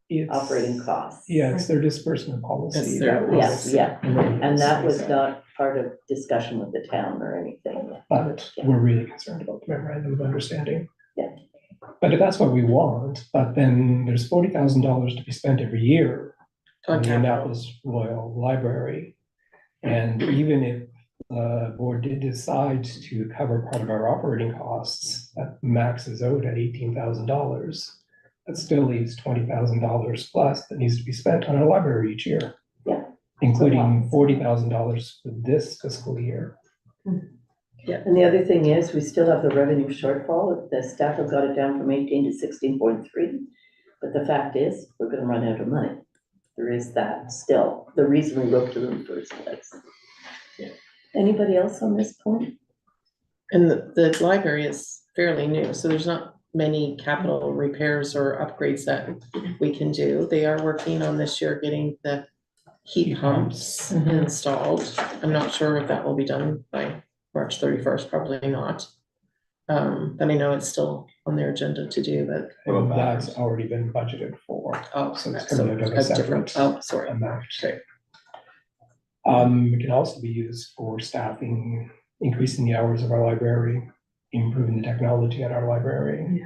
It's- operating costs. Yeah, it's their disbursement policy. It's their that was- policy. Yeah, And that was So, not part of discussion with the town or anything. But we're really concerned about the memorandum of understanding. Yeah. But if that's what we want, but then there's $40,000 to be spent every year on on the capital. Annapolis Royal Library. And even if the board did decide to cover part of our operating costs, that maxes out at $18,000. That still leaves $20,000 plus that needs to be spent on our library each year. Yeah. Including $40,000 for this fiscal year. And the other thing is, we still have the revenue shortfall. The staff have got it down from 18 to 16.3. But the fact is, we're gonna run out of money. There is that still, the reason we wrote to them first place. Yeah. Anybody else on this point? And the library is fairly new, so there's not many capital repairs or upgrades that we can do. They are working on this year getting the heat pumps installed. I'm not sure if that will be done by March 31st, probably not. But I know it's still on their agenda to do, but, What And about that's bathrooms? already been budgeted for. oh, So it's so coming out of a a different, separate oh, sorry. amount. Okay. It can also be used for staffing, increasing the hours of our library, improving the technology at our library.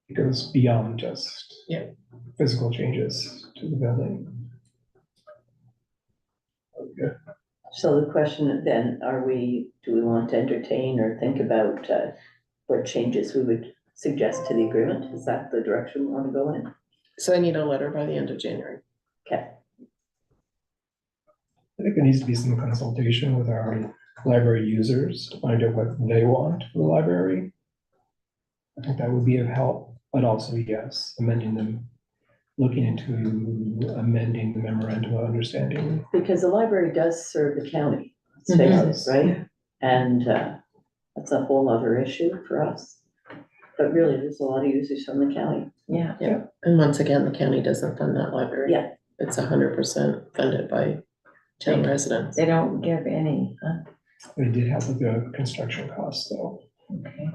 It goes beyond just. Yeah. Physical changes to the building. Okay. So the question then, do we want to entertain or think about what changes we would suggest to the agreement? Is that the direction we want to go in? So I need a letter by the end of January. Okay, I think there needs to be some consultation with our library users to find out what they want for the library. I think that would be of help, but also, yes, looking into amending the memorandum of understanding. because the library does serve the county, let's Mhm. face it, right? And that's a whole other issue for us. But really, there's a lot of users from the county. Yeah. Yeah, and once again, the county doesn't fund that library. Yeah. It's 100% funded by town residents. They don't give any, huh? They did help with the construction costs though. Okay.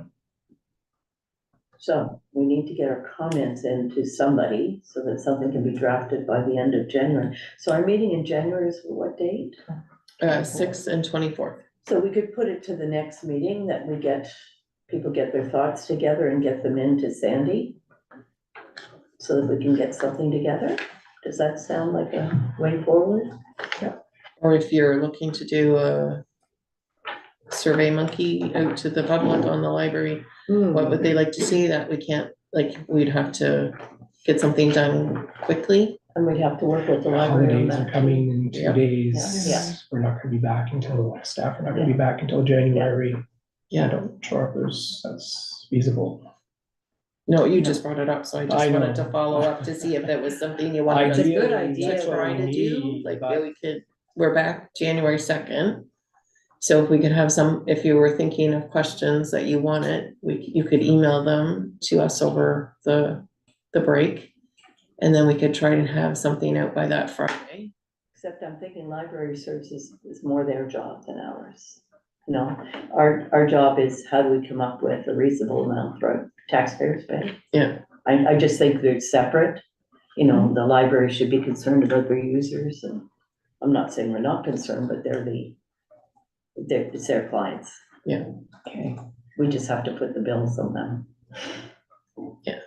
So we need to get our comments into somebody so that something can be drafted by the end of January. So our meeting in January is what date? 6th and 24th. So we could put it to the next meeting that people get their thoughts together and get them into Sandy. So that we can get something together. Does that sound like a way forward? Or if you're looking to do a survey monkey out to the public on the library, what would they like to see that we can't, like, we'd have to get something done quickly? And we'd have to work with the library on Holidays are that. coming in 2 Yeah. days. Yeah. We're not gonna be back until, staff are not gonna be back until January. I Yeah, don't sure if that's feasible. no, you just brought it up, so I I just wanted know. to follow up to see if that was something you wanted It's a to good Ideally, idea. that's what try we to do, need, like, but- we could, we're back January 2nd. So if we could have if you were thinking of questions that you wanted, you could email them to us over the break. And then we could try and have something out by that Friday. Except I'm thinking library services is more their job than ours. No, our job is how do we come up with a reasonable amount for our taxpayers pay? Yeah. I just think they're separate. You know, the library should be concerned about their users, and I'm not saying we're not concerned, but it's their clients. Yeah. Okay, we just have to put the bills on them. Yeah.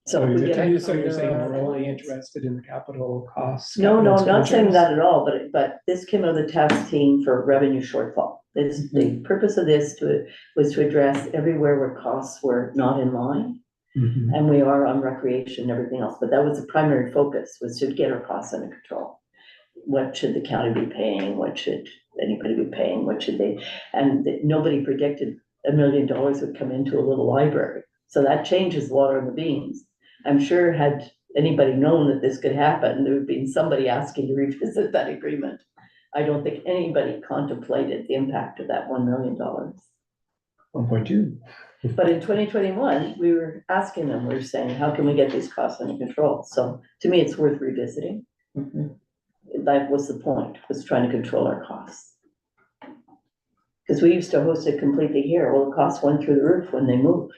So if we get our So you're saying we're only comments- interested in the capital costs? No, capital I'm not saying expenditures? that at all, but this came out of the tax team for revenue shortfall. The purpose of this was to address everywhere where costs were not in line. Mhm. And we are on recreation and everything else, but that was the primary focus, was to get our costs under control. What should the county be paying? What should anybody be paying? What should they? And nobody predicted $1 million would come into a little library. So that changes water in the beans. I'm sure had anybody known that this could happen, there would have been somebody asking to revisit that agreement. I don't think anybody contemplated the impact of that $1 million. 1.2. But in 2021, we were asking them, we were saying, how can we get these costs under control? So to me, it's worth revisiting. That was the point, was trying to control our costs. Because we used to host it completely here. Well, the costs went through the roof when they moved.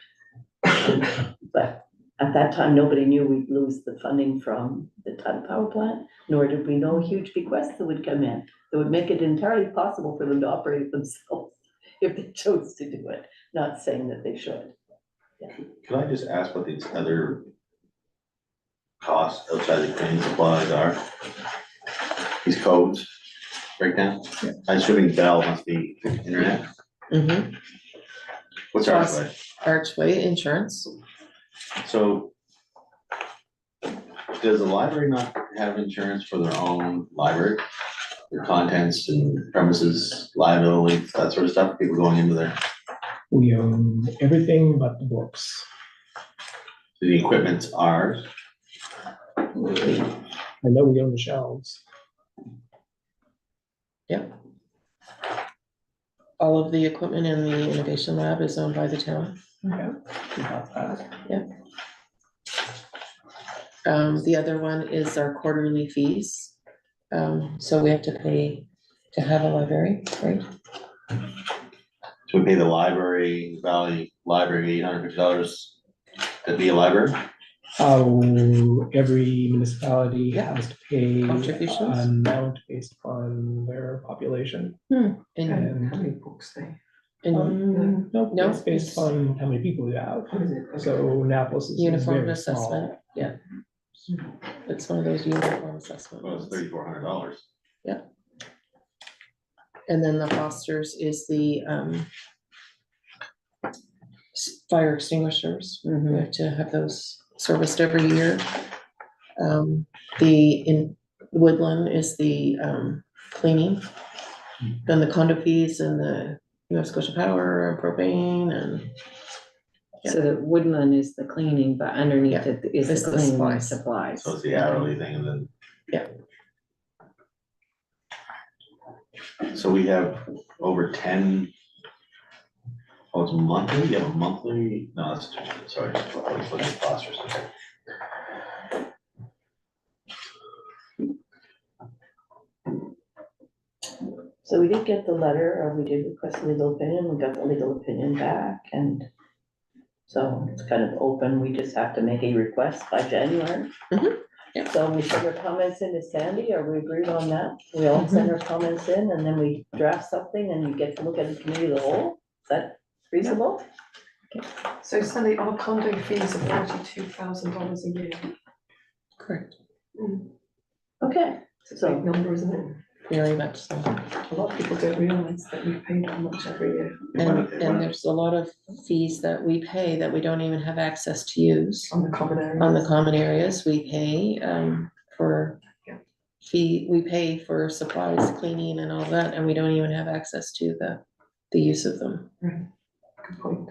But at that time, nobody knew we'd lose the funding from the tidal power plant, nor did we know huge bequests that would come in. That would make it entirely possible for them to operate it themselves if they chose to do it, not saying that they should. Can I just ask what these other costs outside the cleaning supplies are? These codes breakdown? I'm assuming Bell must be internet. Mm-hmm. What's our way? Archway Insurance. So does the library not have insurance for their own library? Their contents and premises liability, that sort of stuff, people going into there? We own everything but the books. The equipment's ours. I know we own the shelves. Yep. All of the equipment in the innovation lab is owned by the town. Yeah, we got that. The other one is our quarterly fees. So we have to pay to have a library, right? So we pay the library, Valley Library, $850 to be a library? Every municipality Yeah. has to pay Contributions. an amount based on their population. And And How many books they? And No, No, it's based it's- on how many people you have. What is it? Okay. So Annapolis is uniform very assessment, small. yeah. It's one of those uniform assessment Well, it's ones. $3,400. And then the Fosters is the fire extinguishers. We Mhm. have to have those serviced every year. The in Woodland is the cleaning. Then the condo fees and the Nova Scotia Power and propane and So the Woodland is the cleaning, but underneath Yeah. it is It's the the cleaning supplies. supplies. So it's the hourly thing and then. Yeah. So we have over 10. Oh, it's monthly, you have a monthly, no, that's, sorry, I was looking at Foster's. So we did get the letter, or we did request a legal opinion, we got the legal opinion back, and so it's kind of open, we just have to make a request by January. Mhm, yeah. So we send our comments in to Sandy, or we agreed on that, we all send our comments in, and then we draft something, and you get to look at the committee of the whole, is that reasonable? So Sally, our condo fees are $42,000 a year. correct, Okay, It's a big so, number, isn't it? very much so. A lot of people don't realise that we've paid that much every year And there's a lot of fees that we pay that we don't even have access to use. on the common areas. On the common areas, we pay for Yeah. we pay for supplies, cleaning and all that, and we don't even have access to the use of them. Good point.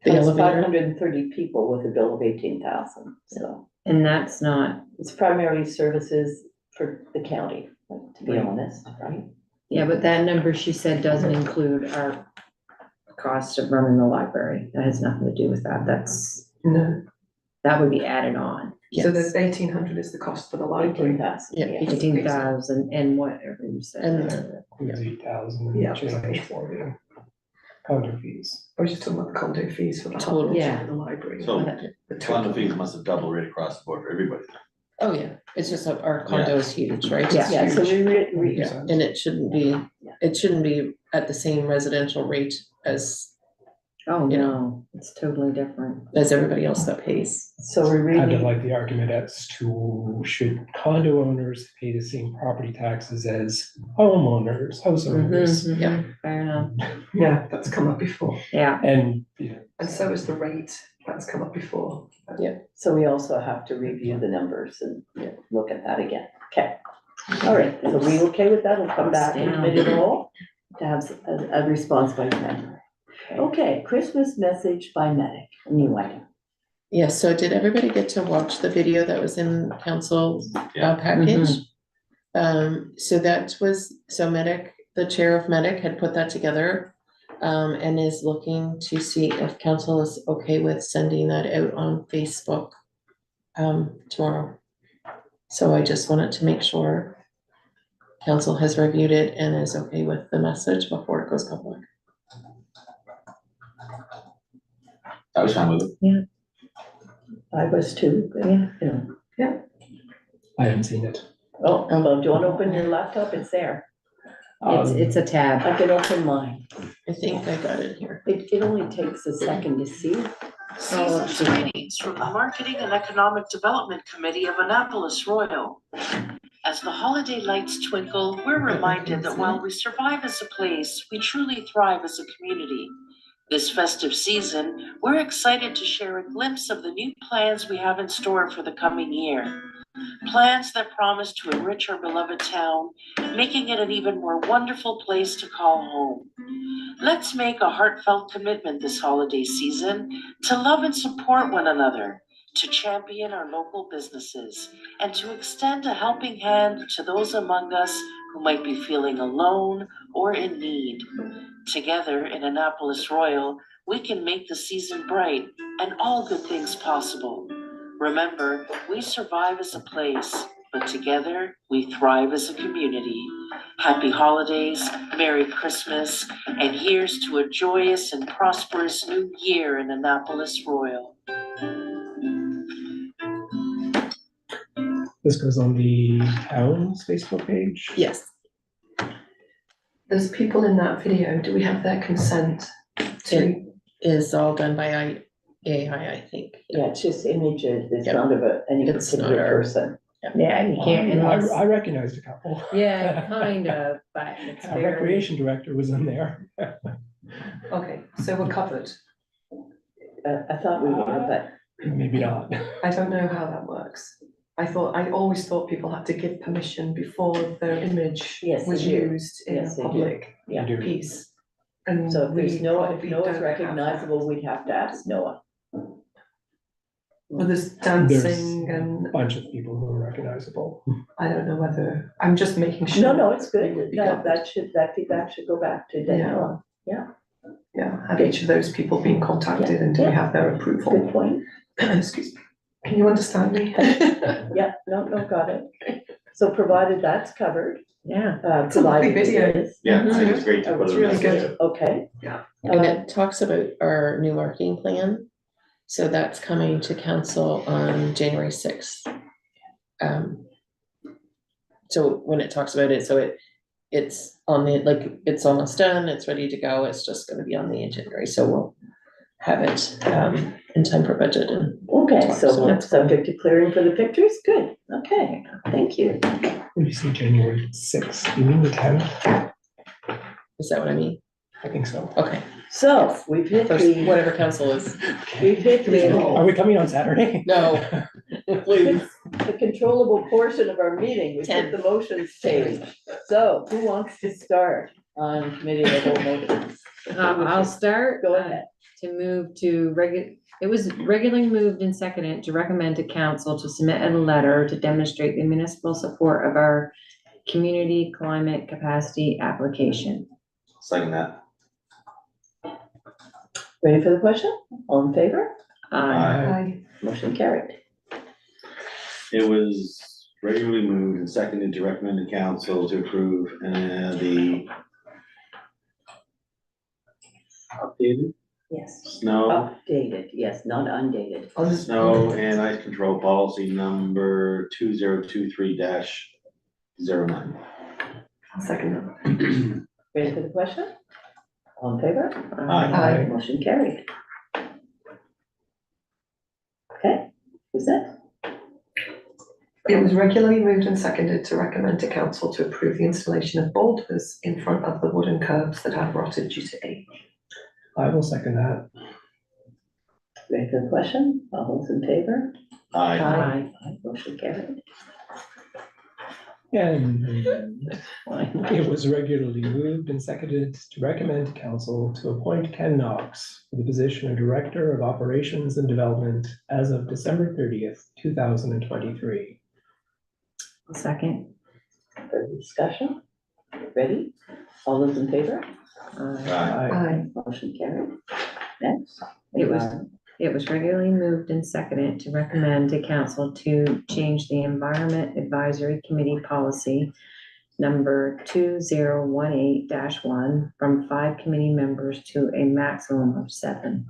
The it's five elevator, hundred and thirty people with a bill of 18,000, so And that's not, it's primarily services for the county, to be Right. honest, right? yeah, but that number she said doesn't include our cost of running the library. That has nothing to do with that. No, That would be added on. so the yes, 1,800 is the cost for the library. 18,000, Yeah, yes. 18,000 and whatever you said. And Includes 8,000 Yeah. change for the condo fees. I was just talking about the condo fees for the Total. whole, Yeah. for the library. So The condo total. fees must have doubled right across the board for everybody. oh yeah, it's just that our condo is huge, right? It's Yeah, so huge. we Yeah, and it shouldn't be at the same residential rate as Oh, You no, it's totally different. everybody else that pays. So we Kind of really, like the argument as to should condo owners pay the same property taxes as homeowners, house owners? Yeah. Fair enough. Yeah, that's come up before. Yeah, And, you know, And so is the rate. That's come up before. so we also have to review the numbers and look at that again. Okay. All right, so we okay with that? We'll come back in committee of the whole to have a response by January. Okay, Christmas message by Medic, a new item. Yeah, so did everybody get to watch the video that was in council Yeah. package? So that was, so Medic, the chair of Medic had put that together. And is looking to see if council is okay with sending that out on Facebook tomorrow. So I just wanted to make sure council has reviewed it and is okay with the message before it goes public. I was fine with it. I was too, but, you know. I haven't seen it. Oh, well, do you want to open your laptop? It's there. it's a tab. I can open mine. I think I got it here. It only takes a second to see. Season's greetings from the Marketing and Economic Development Committee of Annapolis Royal. As the holiday lights twinkle, we're reminded that while we survive as a place, we truly thrive as a community. This festive season, we're excited to share a glimpse of the new plans we have in store for the coming year. Plans that promise to enrich our beloved town, making it an even more wonderful place to call home. Let's make a heartfelt commitment this holiday season to love and support one another, to champion our local businesses, and to extend a helping hand to those among us who might be feeling alone or in need. Together in Annapolis Royal, we can make the season bright and all good things possible. Remember, we survive as a place, but together we thrive as a community. Happy holidays, Merry Christmas, and here's to a joyous and prosperous new year in Annapolis Royal. This goes on the town's Facebook page. Yes. There's people in that video. Do we have their consent It is all done by AI, I think. Yeah, it's just images, it's Yep. not about any It's not particular our- person. Yeah, you can't unless, I recognized a couple. yeah, kind of, but it's Our very. recreation director was in there. Okay, so we're covered. I thought we were, but Maybe not. I don't know how that works. I always thought people had to give permission before their image Yes, was they do. used in Yes, a they do. public yeah. You do. piece. And So if there's we no, if probably Noah's don't have recognizable, that. we'd have to ask Noah. Well, there's dancing and Bunch of people who are recognizable. I don't know whether, I'm just making sure. No, no, it's we good. would be No, covered. that feedback should go back to Daniela. Yeah, have each of those people been contacted and do we have their Good approval? point. Excuse me. Can you understand me? Yeah, no, got it. So provided that's covered, Yeah. It's a lovely provided it video. is. Yeah, I think it's great to Oh, put it's it really on good. video. Okay. And it talks about our new marketing plan. So that's coming to council on January 6th. So when it talks about it, it's on the, like, it's almost done, it's ready to go, it's just gonna be on the January, so we'll have it in time for budget and. Okay, so So we're that's subject to clearing for the pictures, good, okay, thank you. When you say January 6th, you mean the 10th? Is that what I mean? I think so. Okay, So we've hit first, the, whatever council is. we've hit Are the, we coming on Saturday? No, please. the controllable portion of our meeting, we've hit 10. the motion stage. So who wants to start on committee of the whole motions? I'll start. Go ahead. To move to it was regularly moved and seconded to recommend to council to submit a letter to demonstrate the municipal support of our community climate capacity application. Second that. Ready for the question? All in favor? Aye. Motion carried. It was regularly moved and seconded to recommend to council to approve the updated Yes. snow, Updated, yes, not undated. snow and ice control policy number 2023-09. I'll second that. Ready for the question? All in favor? Aye. Motion carried. Okay, who's that? It was regularly moved and seconded to recommend to council to approve the installation of boulders in front of the wooden curbs that have rotted due to age. I will second that. Ready for the question? All those in favor? Aye. Motion carried. And it was regularly moved and seconded to recommend to council to appoint Ken Knox for the position of Director of Operations and Development as of December 30th, 2023. Second. Further discussion? Ready? All those in favor? Aye. Aye. Motion carried. Next. It was regularly moved and seconded to recommend to council to change the Environment Advisory Committee policy number 2018-1 from 5 committee members to a maximum of 7.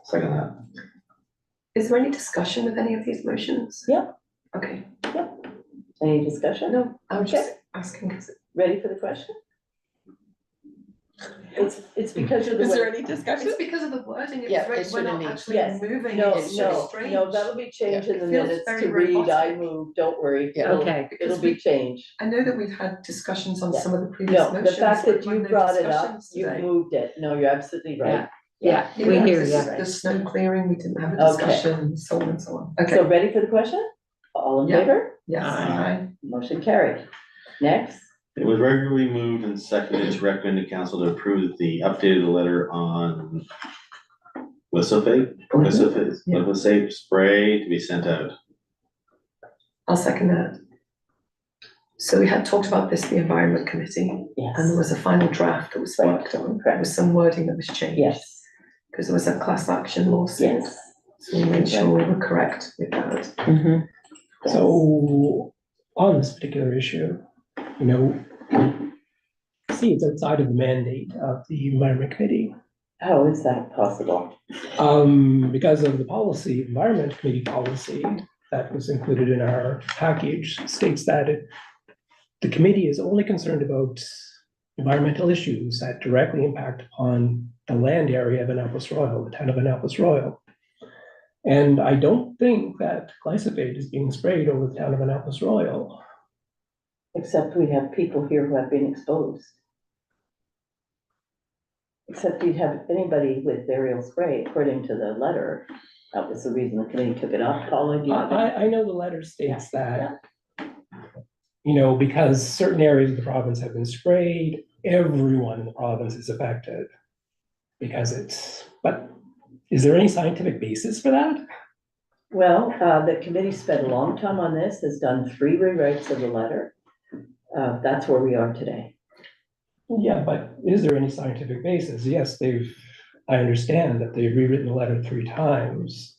Second that. Is there any discussion with any of these motions? Yep. Okay, Any discussion? no, I'm Okay. just asking because Ready for the question? It's because of the Is there way. any discussion? it's because of the wording, Yeah, it's it we're not shouldn't need- actually Yes. moving, No, it's no, just strange. no, that'll be changed in the It feels minutes very to read, I robotic. move, don't worry. Yeah. It'll- Okay. It'll be changed. I know that we've had discussions on Yeah. some of the previous No, motions. the fact but that you when no brought it up, discussions you today. moved it. No, you're absolutely right. Yeah, You we know, hear the- ya. The snow clearing, we didn't have a Okay. discussion, so on and so on. So Okay, ready for the question? All in Yeah. favor? yes, aye. Motion carried. Next. It was regularly moved and seconded to recommend to council to approve the updated letter on glyphosate spray to be sent out. I'll second that. So we had talked about this, the Environment Committee, and there Yes. was a final draft that was worked on. There was some wording that was changed. Yes, Because there was a class action lawsuit. yes. So we made sure we were correct with that. Mhm. So on this particular issue, see, it's outside of the mandate of the Environment Committee. How is that possible? Because of the policy, Environment Committee policy that was included in our package states that the committee is only concerned about environmental issues that directly impact upon the land area of Annapolis Royal, the town of Annapolis Royal. And I don't think that glyphosate is being sprayed over the town of Annapolis Royal. Except we have people here who have been exposed. Except you'd have anybody with burial spray, according to the letter. That was the reason the committee took it up. Paula, do you have? I know the letter states that, you know, because certain areas of the province have been sprayed, everyone in the province is affected. Because but is there any scientific basis for that? Well, the committee spent a long time on this, has done 3 rewrites of the letter. That's where we are today. Yeah, but is there any scientific basis? Yes, I understand that they've rewritten the letter 3 times.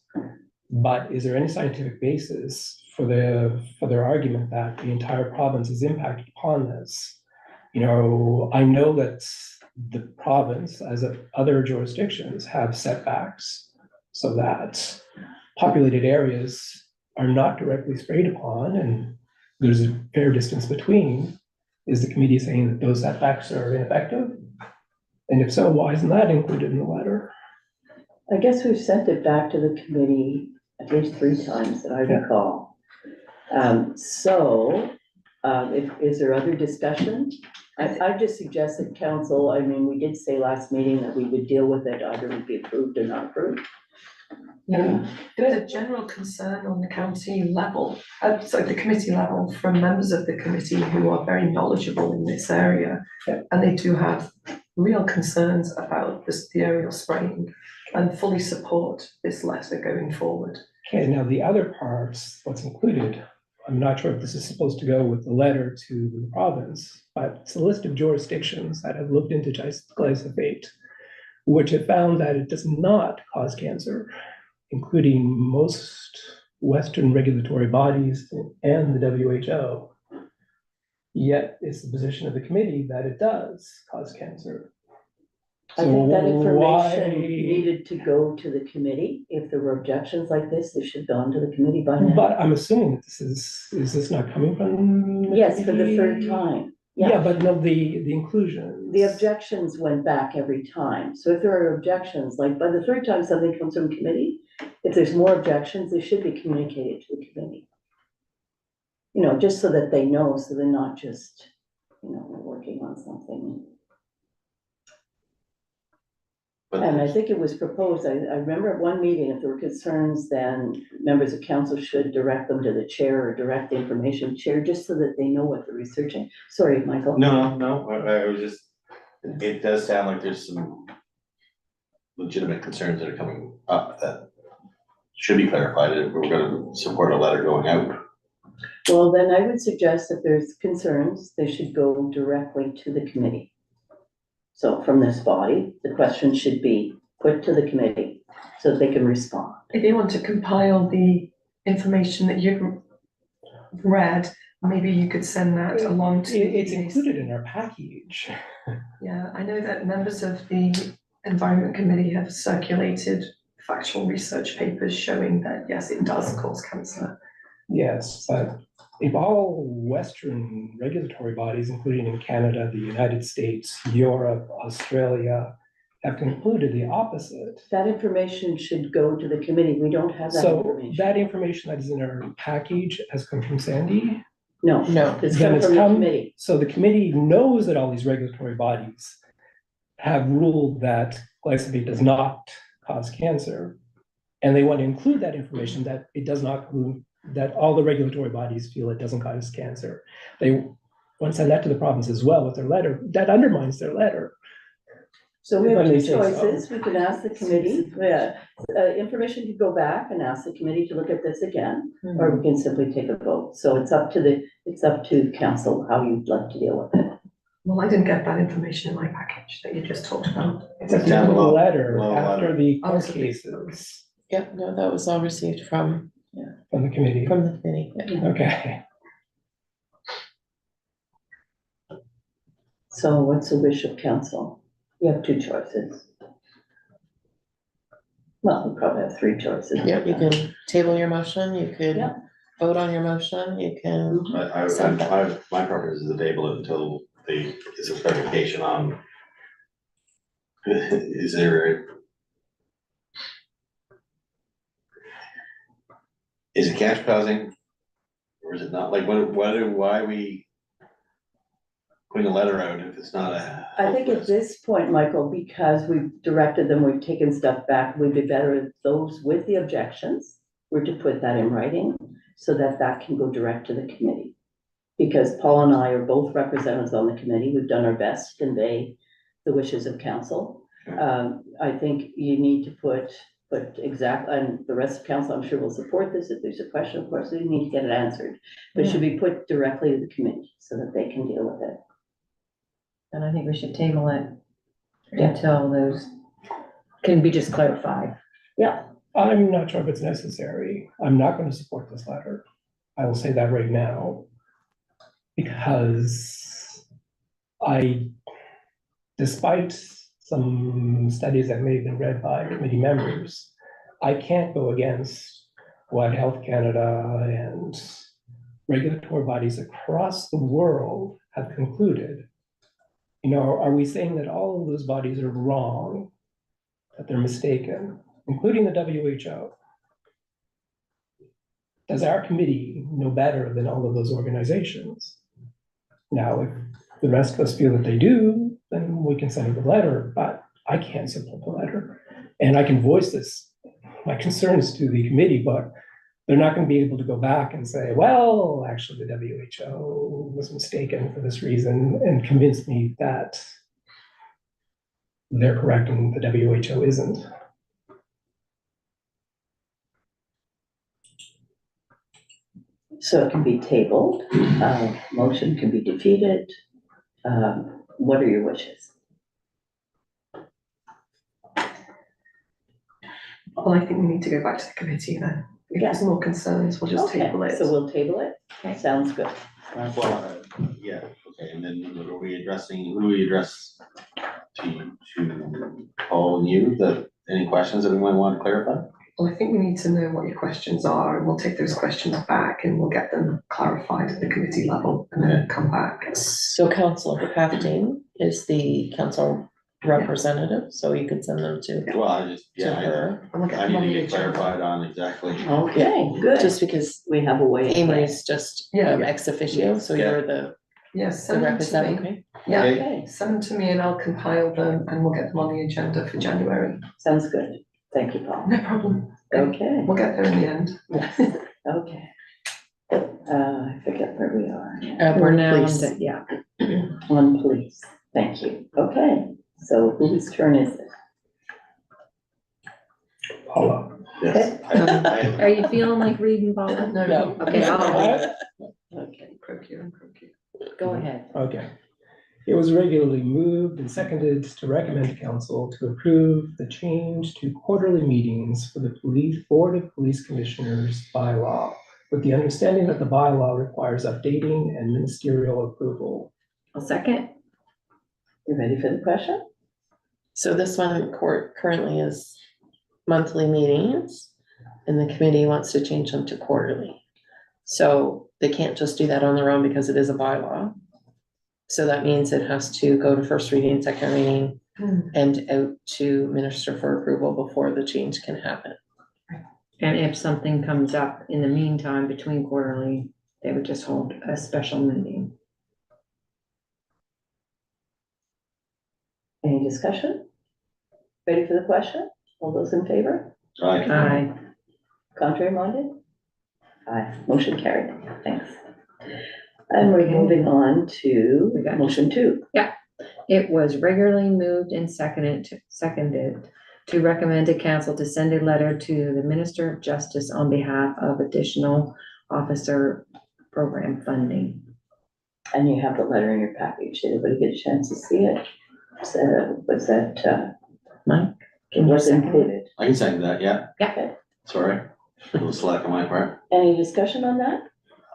But is there any scientific basis for their argument that the entire province is impacted upon this? You know, I know that the province, as other jurisdictions, have setbacks so that populated areas are not directly sprayed upon, and there's a fair distance between. Is the committee saying that those setbacks are ineffective? And if so, why isn't that included in the letter? I guess we've sent it back to the committee at least 3 times that I recall. Is there other discussion? I just suggest that council, I mean, we did say last meeting that we would deal with it, either would be approved or not approved. Yeah, there's a general concern on the county level, the committee level, from members of the committee who are very knowledgeable in this area. And they do have real concerns about the aerial spraying and fully support this letter going forward. Okay, now the other parts, what's included, I'm not sure if this is supposed to go with the letter to the province, but it's a list of jurisdictions that have looked into glyphosate, which have found that it does not cause cancer, including most Western regulatory bodies and the WHO. Yet it's the position of the committee that it does cause cancer. I think that So information why- needed to go to the committee. If there were objections like this, they should have gone to the committee by now. But I'm assuming that is this not coming from? Yes, for the committee? 3rd time. Yeah, but no, the inclusion. The objections went back every time. So if there are objections, like by the 3rd time something comes from committee, if there's more objections, they should be communicated to the committee. You know, just so that they know, so they're not just, you know, working on something. And I think it was proposed, I remember at one meeting, if there were concerns, then members of council should direct them to the chair or direct the information chair, just so that they know what they're researching. Sorry, Michael. No, I was just, it does sound like there's some legitimate concerns that are coming up that should be clarified if we're gonna support a letter going out. Well, then I would suggest if there's concerns, they should go directly to the committee. So from this body, the question should be put to the committee so that they can respond. If you want to compile the information that you've read, maybe you could send that along to. It's included in our package. Yeah, I know that members of the Environment Committee have circulated factual research papers showing that, yes, it does cause cancer. Yes, but if all Western regulatory bodies, including in Canada, the United States, Europe, Australia, have concluded the opposite. That information should go to the committee. We don't have that So information. that information that is in our package has come from Sandy. No, No. it's Then come it's from the come- committee. So the committee knows that all these regulatory bodies have ruled that glyphosate does not cause cancer. And they want to include that information that it does not, that all the regulatory bodies feel it doesn't cause cancer. They want to send that to the province as well with their letter. That undermines their letter. So we have When they two say so. choices. We can ask the committee, information could go back and ask the committee to look at this again, or we can simply take a vote. So it's up to council how you'd like to deal with it. Well, I didn't get that information in my package that you just talked about. It's a down below. letter Below after letter. the Oh, court it's a- cases Yep, no, that was all received from from the committee. the committee. Yeah. Okay. So what's the wish of council? You have 2 choices. Well, we probably have 3 choices. Yep, you can table your motion, you could Yeah. vote on your motion, you can, My preference is to table it until it's a clarification on Is there? Is it cash housing? Or is it not? Like, why are we putting a letter out if it's not a? I think at this point, Michael, because we've directed them, we've taken stuff back, we'd be better if those with the objections were to put that in writing so that that can go direct to the committee. Because Paul and I are both representatives on the committee, we've done our best to convey the wishes of council. I think you need to put exact, and the rest of council, I'm sure will support this. If there's a question, of course, we need to get it answered. But it should be put directly to the committee so that they can deal with it. And I think we should table it Yeah. until those can be just clarified. Yeah, I'm not sure if it's necessary. I'm not going to support this letter. I will say that right now. Because despite some studies that may have been read by committee members, I can't go against what Health Canada and regulatory bodies across the world have concluded. You know, are we saying that all of those bodies are wrong, that they're mistaken, including the WHO? Does our committee know better than all of those organizations? Now, if the rest of us feel that they do, then we can send them a letter, but I can't support the letter. And I can voice my concerns to the committee, but they're not going to be able to go back and say, well, actually the WHO was mistaken for this reason, and convince me that they're correct and the WHO isn't. so it can be tabled, motion can be defeated. What are your wishes? Well, I think we need to go back to the committee then. If there's more concerns, we'll just Okay, table it. so we'll table it. Okay. Sounds good. Well, yeah, okay, and then who do we address to Paul and you, any questions that we might want to clarify? Well, I think we need to know what your questions are, and we'll take those questions back and we'll get them clarified at the committee level and then come back. So Councillor Papadine is the council representative, so you could send them to Well, I just, to yeah, her. And we'll get I them on need to the get agenda. clarified on exactly. Okay, good. Just because We have a way. of Amory's just Yeah. ex officio, so Yeah. you're the Yes, send them to representative, me. okay? Yeah, Okay, send them to me and I'll compile them and we'll get them on the agenda for January. sounds good. Thank you, Paul. No problem. Okay, We'll get there in the end. okay. I forget where we are. We're now Please. on, yeah. On police, thank you. Okay, so whose turn is it? Paula. Yes. Are you feeling like reading, Paul? No. Okay, I'll, Okay, Procure and procure. go ahead. Okay. It was regularly moved and seconded to recommend council to approve the change to quarterly meetings for the Board of Police Commissioners bylaw, with the understanding that the bylaw requires updating and ministerial approval. I'll second. you ready for the question? So this one currently is monthly meetings, and the committee wants to change them to quarterly. So they can't just do that on their own because it is a bylaw. So that means it has to go to first reading, second reading, and out to minister for approval before the change can happen. And if something comes up in the meantime between quarterly, they would just hold a special meeting. Any discussion? Ready for the question? All those in favor? Right. Aye. Contrary minded? Aye, motion carried, thanks. And we're Okay. moving on We to got- motion 2. It was regularly moved and seconded to recommend to council to send a letter to the Minister of Justice on behalf of additional officer program funding. And you have the letter in your package. Did everybody get a chance to see it? So was that, Mike? it was included? I can second that, yeah. Yeah. Sorry, a little slack on my part. Any discussion on that?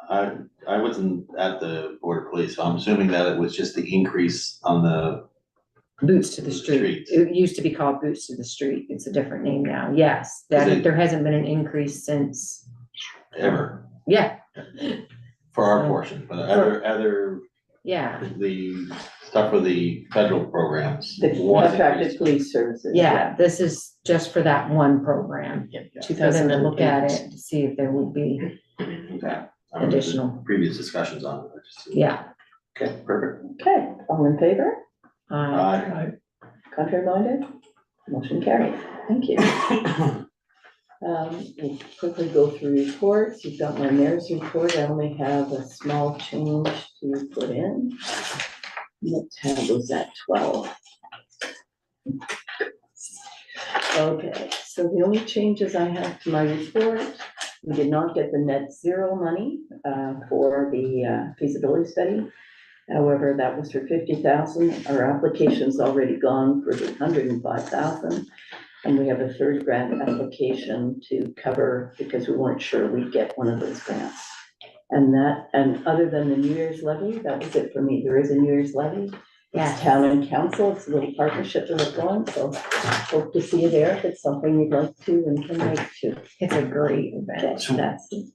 I wasn't at the Board of Police, so I'm assuming that it was just the increase on the, Boots to the street. Streets. It used to be called Boots to the Street. It's a different name now. Yes, Is it- that there hasn't been an increase since, ever, yeah. for our portion, but other yeah, the stuff for the federal programs. The was contracted increased. police services. yeah, this is just for that one program. Two For them thousand to and look at eight. it, to see if there would be, Okay. I remember the Additional. Previous discussions on it. I just- yeah. Okay, perfect. Okay, all in favor? Aye. Contrary minded? Motion carried. Thank you. We'll quickly go through reports. You've got my mayor's report. I only have a small change to put in. What tab was that? 12. Okay, so the only changes I have to my report, we did not get the net zero money for the feasibility study. However, that was for 50,000. Our application's already gone for the 105,000. And we have a third grant application to cover because we weren't sure we'd get one of those grants. And other than the New Year's levy, that was it for me. There is a New Year's levy. Yeah. It's town and council. It's a little partnership that we're going, so hope to see you there if it's something you'd like to and can make to. It's a great Okay, event. that's it.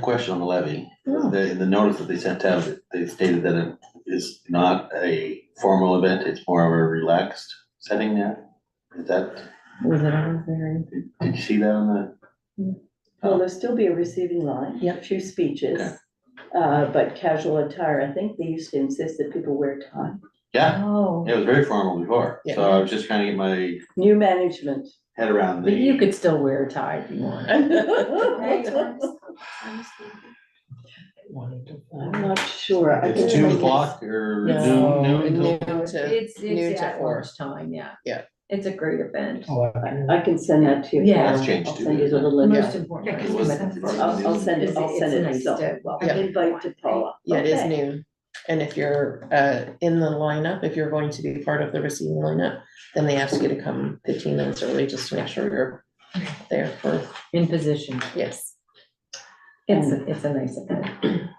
Question on the levy. Oh. In the notice that they sent out, they stated that it is not a formal event, it's more of a relaxed setting now. Is that, Was it on there? did you see that on Well, there'll still be a receiving line, Yep. a few speeches, Okay. but casual attire. I think they used to insist that people wear tie. Yeah, Oh. it was very formal before, so I was just trying to get my New management. head around But you the. could still wear a tie if you want. I'm not sure. I It's think 2 o'clock or No, noon noon till. to, It's noon to at 4. lunchtime, yeah. Yeah. It's a great event. I can send that to you. Yeah. That's changed I'll too, send you the isn't it? little Most link. important. Yeah, is 'cause when it's- it's- I'll send it, it's- I'll send it's it, nice so. to welcome Yeah. Invite to Paula. Yeah, it is Okay. noon. And if you're in the lineup, if you're going to be part of the receiving lineup, then they ask you to come 15 minutes early just to make sure you're there for, In position. yes. It's a nice event.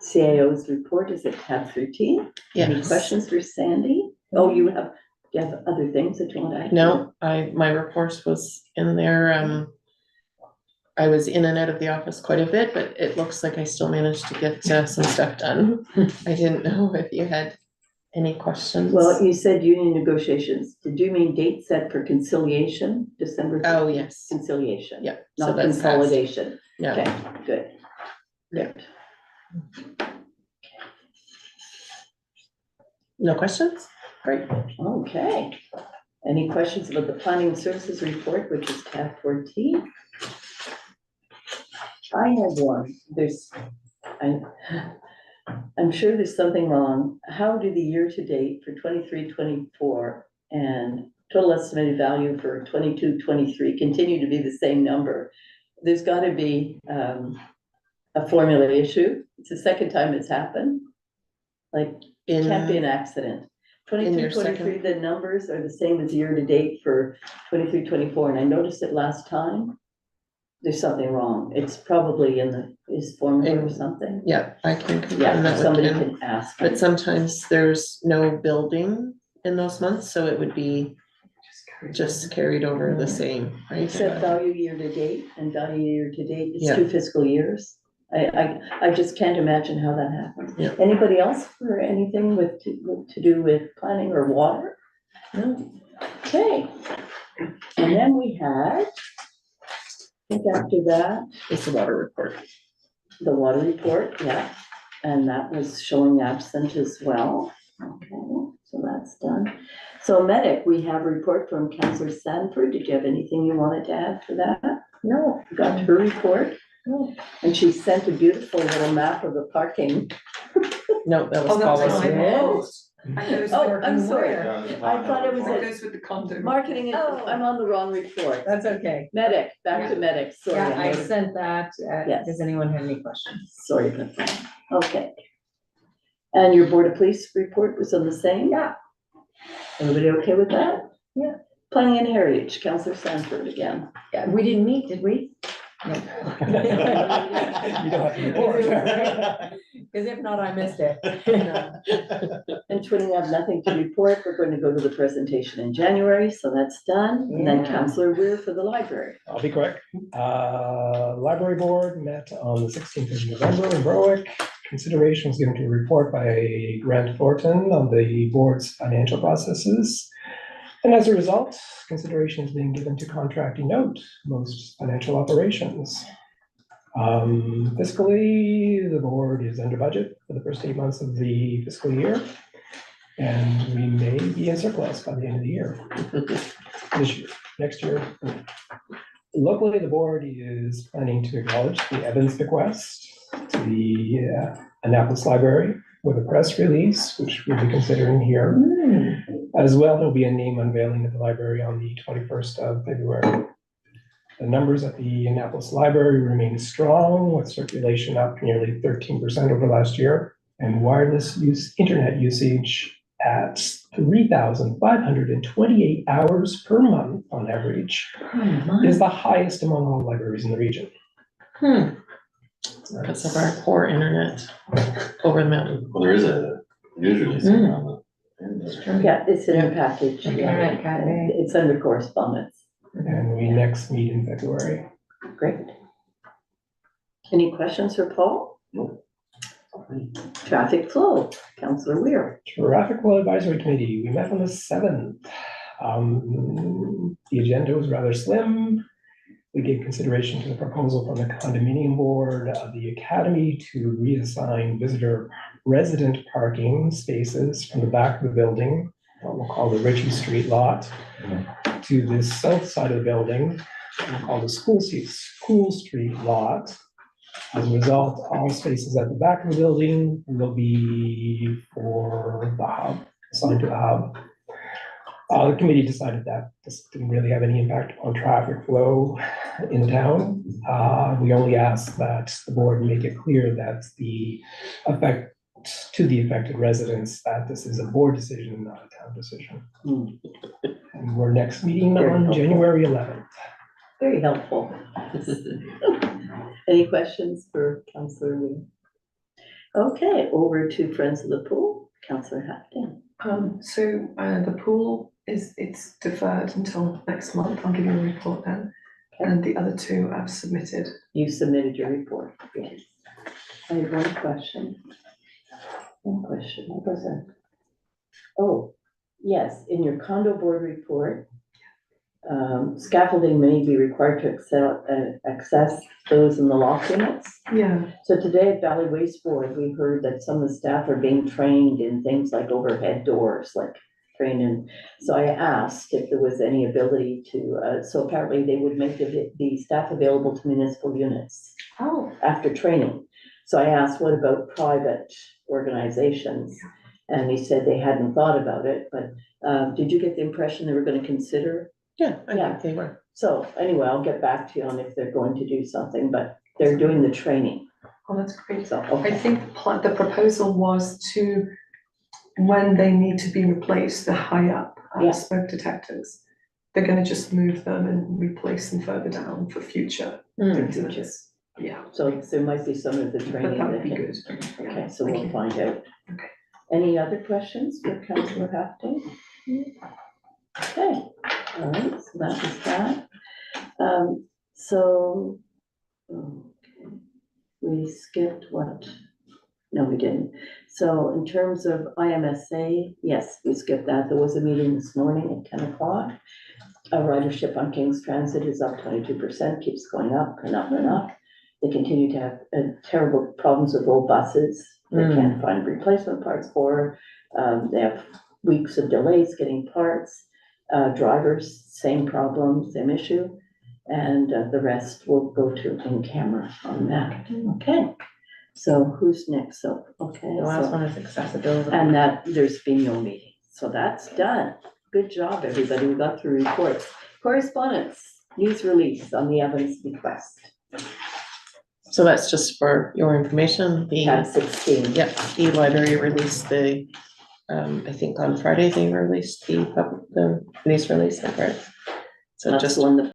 CAO's report is at tab 13. Any Yes. questions for Sandy? Oh, you have other things that you want to add? No, my report was in there, I was in and out of the office quite a bit, but it looks like I still managed to get some stuff done. I didn't know if you had any questions. Well, you said union negotiations. Did you mean date set for conciliation, December? Oh, yes, Conciliation. yeah. So Not that's passed. consolidation. Yeah, Okay, good. Yeah. No questions? Great. Okay. Any questions about the planning and services report, which is tab 14? I have one. I'm sure there's something wrong. How do the year-to-date for 23-24 and total estimated value for 22-23 continue to be the same number? There's gotta be a formula issue. It's the second time it's happened. Like, it can't be an accident. in your 22-23, the numbers are the same as year-to-date for 23-24, and I noticed it last time. There's something wrong. It's probably in his formula or something. Yeah, I can confirm Yeah, that with somebody him. can ask. But sometimes there's no building in those months, so it would be just carried over the same, right? Set value year-to-date and value year-to-date, it's Yeah. 2 fiscal years. I just can't imagine how that happened. Yeah. Anybody else for anything to do with planning or water? No? Okay. And then we had, I think after that, It's the water report. the water report, yeah, and that was showing absent as well. Okay, so that's done. So medic, we have a report from Councillor Sanford. Did you have anything you wanted to add for that? No. Got her report. And she sent a beautiful little map of the parking. No, that Oh, was that was policy. my fault. I goes Oh, working I'm sorry. where? I thought it was That a goes with the condo. marketing, and Oh. I'm on the wrong report. That's okay. Medic, back to medic, sorry. Yeah, I I'm sent that. Yes. Does anyone have any questions? Sorry about that. Okay. And your Board of Police report was on the same? Yeah. Everybody okay with that? Yeah. Planning and Heritage, Councillor Sanford again. Yeah, we didn't meet, did we? No. You don't have to report. Because if not, I missed it. And Twinning have nothing to report. We're going to go to the presentation in January, so that's done. And then Yeah. Councillor Weir for the library. I'll be quick. Library board met on the 16th of November in Berwick. consideration was given to a report by Grant Thornton on the board's financial processes. And as a result, consideration is being given to contracting out most financial operations. Fiscally, the board is under budget for the first 8 months of the fiscal year. And we may be in surplus by the end of the year. This year, next year. Locally, the board is planning to acknowledge the Evans bequest to the Annapolis Library with a press release, which we'll be considering here. As well, there'll be a name unveiling at the library on the 21st of February. The numbers at the Annapolis Library remain strong, with circulation up nearly 13% over last year, and wireless internet usage at 3,528 hours per month on average is the highest among all libraries in the region. Because of our poor internet over the mountain. Well, there is usually something on the. Yeah, it's in the package. Internet cafe. It's under correspondence. And we next meet in February. Great. Any questions for Paul? Nope. Traffic flow, Councillor Weir. Traffic Flow Advisory Committee, we met on the 7th. The agenda was rather slim. We gave consideration to the proposal from the condominium board of the academy to reassign visitor resident parking spaces from the back of the building, what we'll call the Ritchie Street lot, to the south side of the building, what we'll call the School Street lot. As a result, all spaces at the back of the building will be for the hub, assigned to the hub. The committee decided that this didn't really have any impact on traffic flow in town. We only asked that the board make it clear that the affected residents that this is a board decision, not a town decision. And we're next meeting Very on helpful. January 11th. Very helpful. Any questions for Councillor Weir? Okay, over to Friends of the Pool, Councillor Hapton. The pool it's deferred until next month. I'll give you a report then. And the other two I've submitted. You submitted your report. Yes. I have one question. What was that? Oh, yes, in your condo board report, scaffolding may be required to access those in the loft units. Yeah. So today at Valley Waste Board, we heard that some of the staff are being trained in things like overhead doors, like training. So I asked if there was any ability to, so apparently they would make the staff available to municipal units Oh. after training. So I asked, what about private organizations? And he said they hadn't thought about it, but did you get the impression they were going to consider? Yeah, I Yeah. think they were. So anyway, I'll get back to you on if they're going to do something, but they're doing the training. Oh, that's great. So, I okay, think the proposal was to, when they need to be replaced, the high up Yeah. smoke detectors, they're gonna just move them and replace them further down for future maintenance. Yeah, so there might be some of the but training that would that be can, good. okay, so Thank we'll you. find out. Okay. Any other questions for Councillor Hapton? Okay, all right, so that was that. Okay, we skipped what? No, we didn't. So in terms of IMSA, yes, we skipped that. There was a meeting this morning at 10 o'clock. Ridership on King's Transit is up 22%, keeps going up and up and up. They continue to have terrible problems with old buses. They can't find replacement parts for. They have weeks of delays getting parts. Drivers, same problem, same issue. And the rest will go to in camera on that. Okay, so who's next? So, okay. The last so- one is accessibility. And that, there's been no meeting, so that's done. Good job, everybody, we got through reports. Correspondence, news release on the Evans bequest, So that's just for your information, tab 16. Yep, the library released I think on Friday, they released the news release, right? So That's just the one that